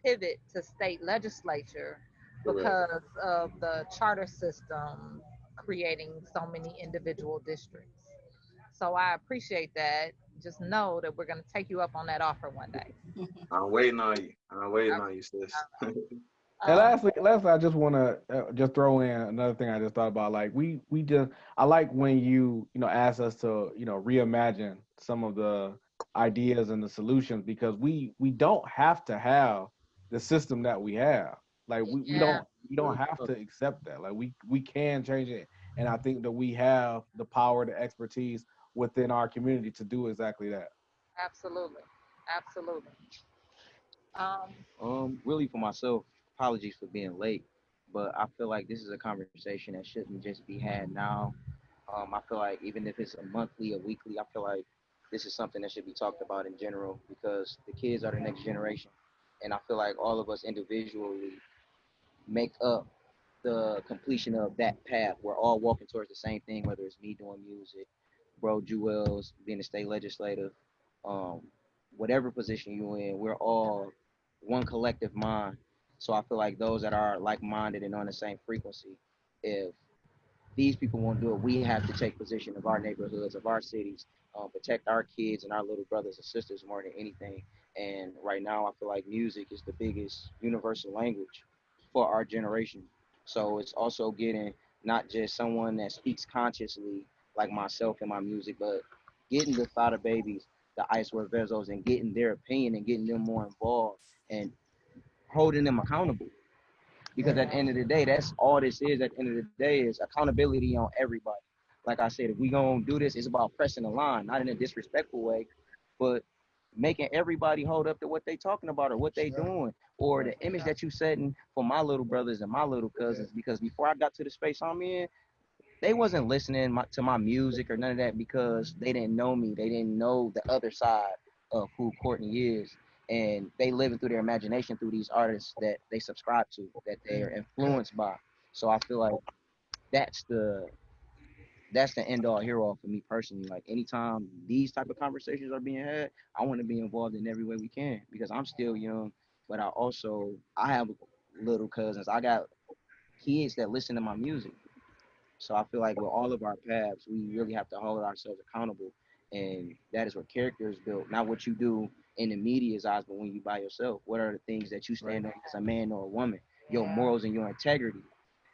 pivot to state legislature because of the charter system creating so many individual districts. So I appreciate that. Just know that we're going to take you up on that offer one day. I'm waiting on you. I'm waiting on you, sis. And lastly, I just want to just throw in another thing I just thought about. Like I like when you ask us to reimagine some of the ideas and the solutions, because we don't have to have the system that we have. Like we don't have to accept that. Like we can change it, and I think that we have the power, the expertise within our community to do exactly that. Absolutely. Absolutely. Really for myself, apologies for being late, but I feel like this is a conversation that shouldn't just be had now. I feel like even if it's a monthly or weekly, I feel like this is something that should be talked about in general, because the kids are the next generation. And I feel like all of us individually make up the completion of that path. We're all walking towards the same thing, whether it's me doing music, bro Jewels being a state legislative, um, whatever position you're in, we're all one collective mind. So I feel like those that are like-minded and on the same frequency, if these people won't do it, we have to take position of our neighborhoods, of our cities, protect our kids and our little brothers and sisters more than anything. And right now, I feel like music is the biggest universal language for our generation. So it's also getting not just someone that speaks consciously like myself in my music, but getting the Thought Babies, the Ice Word Vezos, and getting their opinion and getting them more involved and holding them accountable. Because at the end of the day, that's all this is. At the end of the day, is accountability on everybody. Like I said, if we gonna do this, it's about pressing the line, not in a disrespectful way, but making everybody hold up to what they talking about or what they doing or the image that you setting for my little brothers and my little cousins. Because before I got to the space I'm in, they wasn't listening to my music or none of that because they didn't know me. They didn't know the other side of who Courtney is. And they living through their imagination through these artists that they subscribe to, that they are influenced by. So I feel like that's the end all hear all for me personally. Like anytime these type of conversations are being had, I want to be involved in every way we can because I'm still young, but I have little cousins. I got kids that listen to my music. So I feel like with all of our paths, we really have to hold ourselves accountable. And that is where character is built, not what you do in the media's eyes, but when you by yourself. What are the things that you stand on as a man or a woman? Your morals and your integrity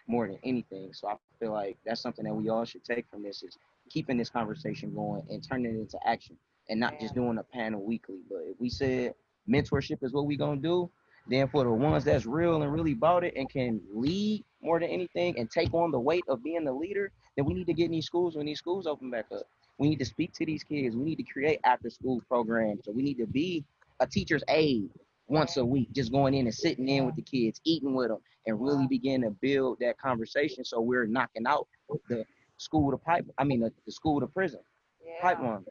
more than anything. So I feel like that's something that we all should take from this is keeping this conversation going and turning it into action and not just doing a panel weekly. But if we said mentorship is what we gonna do, then for the ones that's real and really about it and can lead more than anything and take on the weight of being the leader, then we need to get in these schools when these schools open back up. We need to speak to these kids. We need to create after school programs. So we need to be a teacher's aide once a week, just going in and sitting in with the kids, eating with them, and really begin to build that conversation so we're knocking out the school to pipe. I mean, the school to prison pipeline.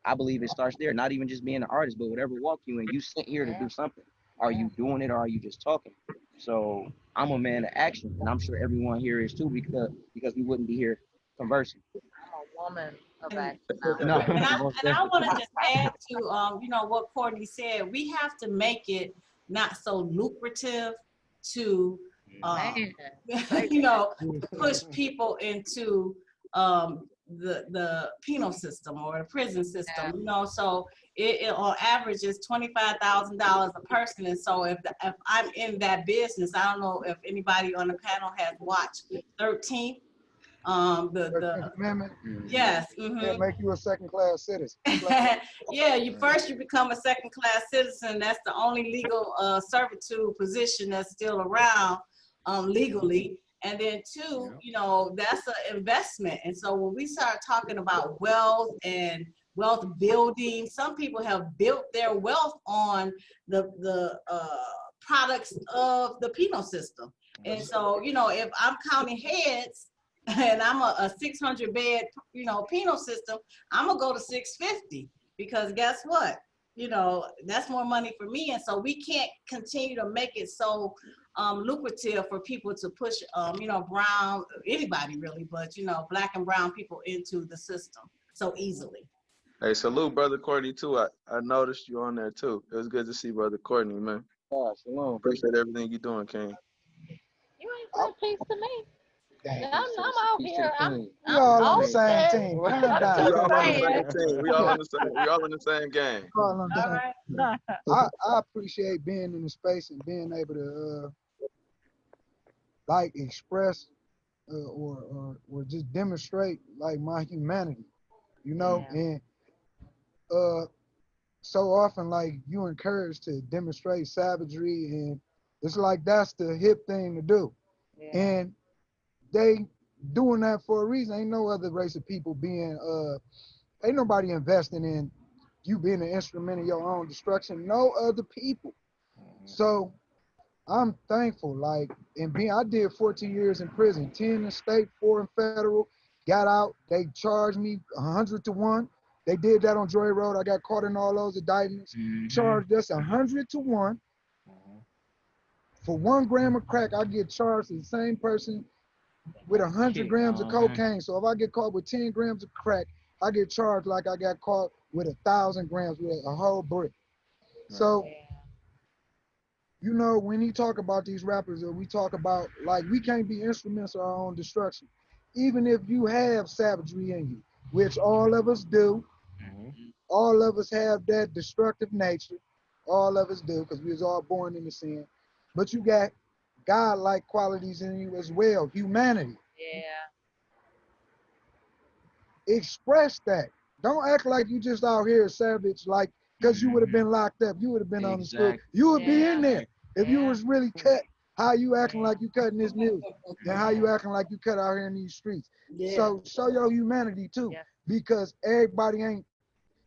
I believe it starts there, not even just being an artist, but whatever walk you in, you sent here to do something. Are you doing it or are you just talking? So I'm a man of action, and I'm sure everyone here is too because we wouldn't be here conversing. I'm a woman of And, action No, now. and I most and I want to definitely. just add to what Courtney said. We have to make it not so lucrative to Man, push people into the penal system or the prison system. So it on average is $25,000 a person. And so if I'm in that business, I don't know if anybody on the panel has watched 13th. The Amendment. yes. Yeah, make you a second-class citizen. Yeah, you become a second-class citizen. That's the only legal servitude position that's still around legally. And then two, that's an investment. And so when we start talking about wealth and wealth building, some people have built their wealth on the products of the penal system. And so, if I'm counting heads and I'm a 600 bed, penal system, I'm gonna go to 650 because guess what? That's more money for me. And so we can't continue to make it so lucrative for people to push, brown, anybody really, but, black and brown people into the system so easily. Hey, salute Brother Courtney too. I noticed you on there too. It was good to see Brother Courtney, man. Shalom. Appreciate everything you're doing, King. you ain't said peace to me. Dang. I'm out here. We all on the I'm same open. team. Calm I'm down. We just all on the saying. same team. We all on the same. We all in the same game. All on the All same. right. I appreciate being in the space and being able to express or just demonstrate like my humanity, and so often like you encouraged to demonstrate savagery, and it's like that's the hip thing to do, and they doing that for a reason. Ain't no other race of people ain't nobody investing in you being an instrument of your own destruction. No other people. So I'm thankful. I did 14 years in prison, 10 in state, 4 in federal. Got out. They charged me 100 to 1. They did that on Joy Road. I got caught in all those indictments. Charged us 100 to 1. For 1 gram of crack, I get charged as the same person with 100 grams of cocaine. So if I get caught with 10 grams of crack, I get charged like I got caught with 1,000 grams with a whole brick. So, when you talk about these rappers, we talk about we can't be instruments of our own destruction. Even if you have savagery in you, which all of us do, all of us have that destructive nature. All of us do, because we was all born into sin. But you got God-like qualities in you as well, humanity. Express that. Don't act like you just out here savage, because you would have been locked up. You would have been on the school. You would be in there. If you was really cut, how you acting like you cutting this music, and how you acting like you cut out here in these streets. So show your humanity too, because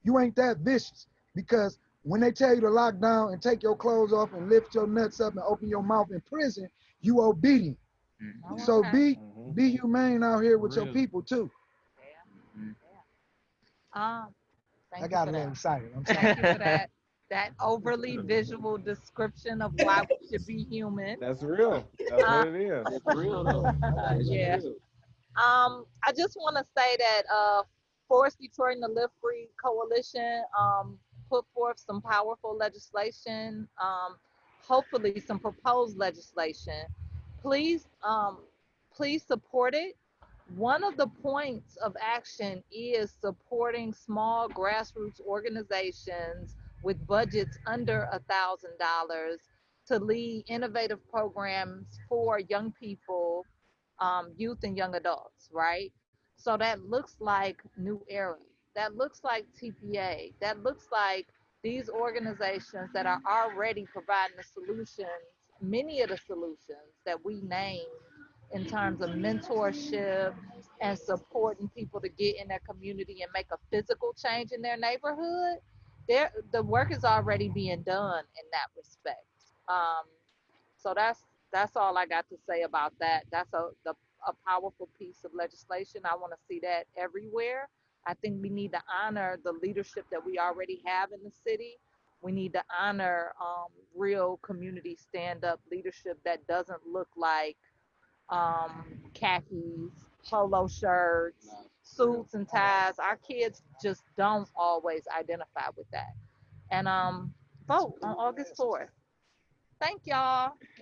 you ain't that vicious. Because When they tell you to lock down and take your clothes off and lift your nuts up and open your mouth in prison, you obedient. Oh, So okay. be humane out here with your people too. Um, I thank you got for a little that. excited. I'm Thank sorry. you for that overly visual description of why we should be human. That's real. That's Uh, what it is. It's real though. yeah. I just want to say that Force Detroit and the Live Free Coalition put forth some powerful legislation, hopefully some proposed legislation. Please, please support it. One of the points of action is supporting small grassroots organizations with budgets under $1,000 to lead innovative programs for young people, youth and young adults, right? So that looks like New Era. That looks like TPA. That looks like these organizations that are already providing the solutions, many of the solutions that we named in terms of mentorship and supporting people to get in their community and make a physical change in their neighborhood. The work is already being done in that respect. Um, so that's all I got to say about that. That's a powerful piece of legislation. I want to see that everywhere. I think we need to honor the leadership that we already have in the city. We need to honor real community stand-up leadership that doesn't look like khakis, polo shirts, suits and ties. Our kids just don't always identify with that. And vote on August 4th. Thank y'all.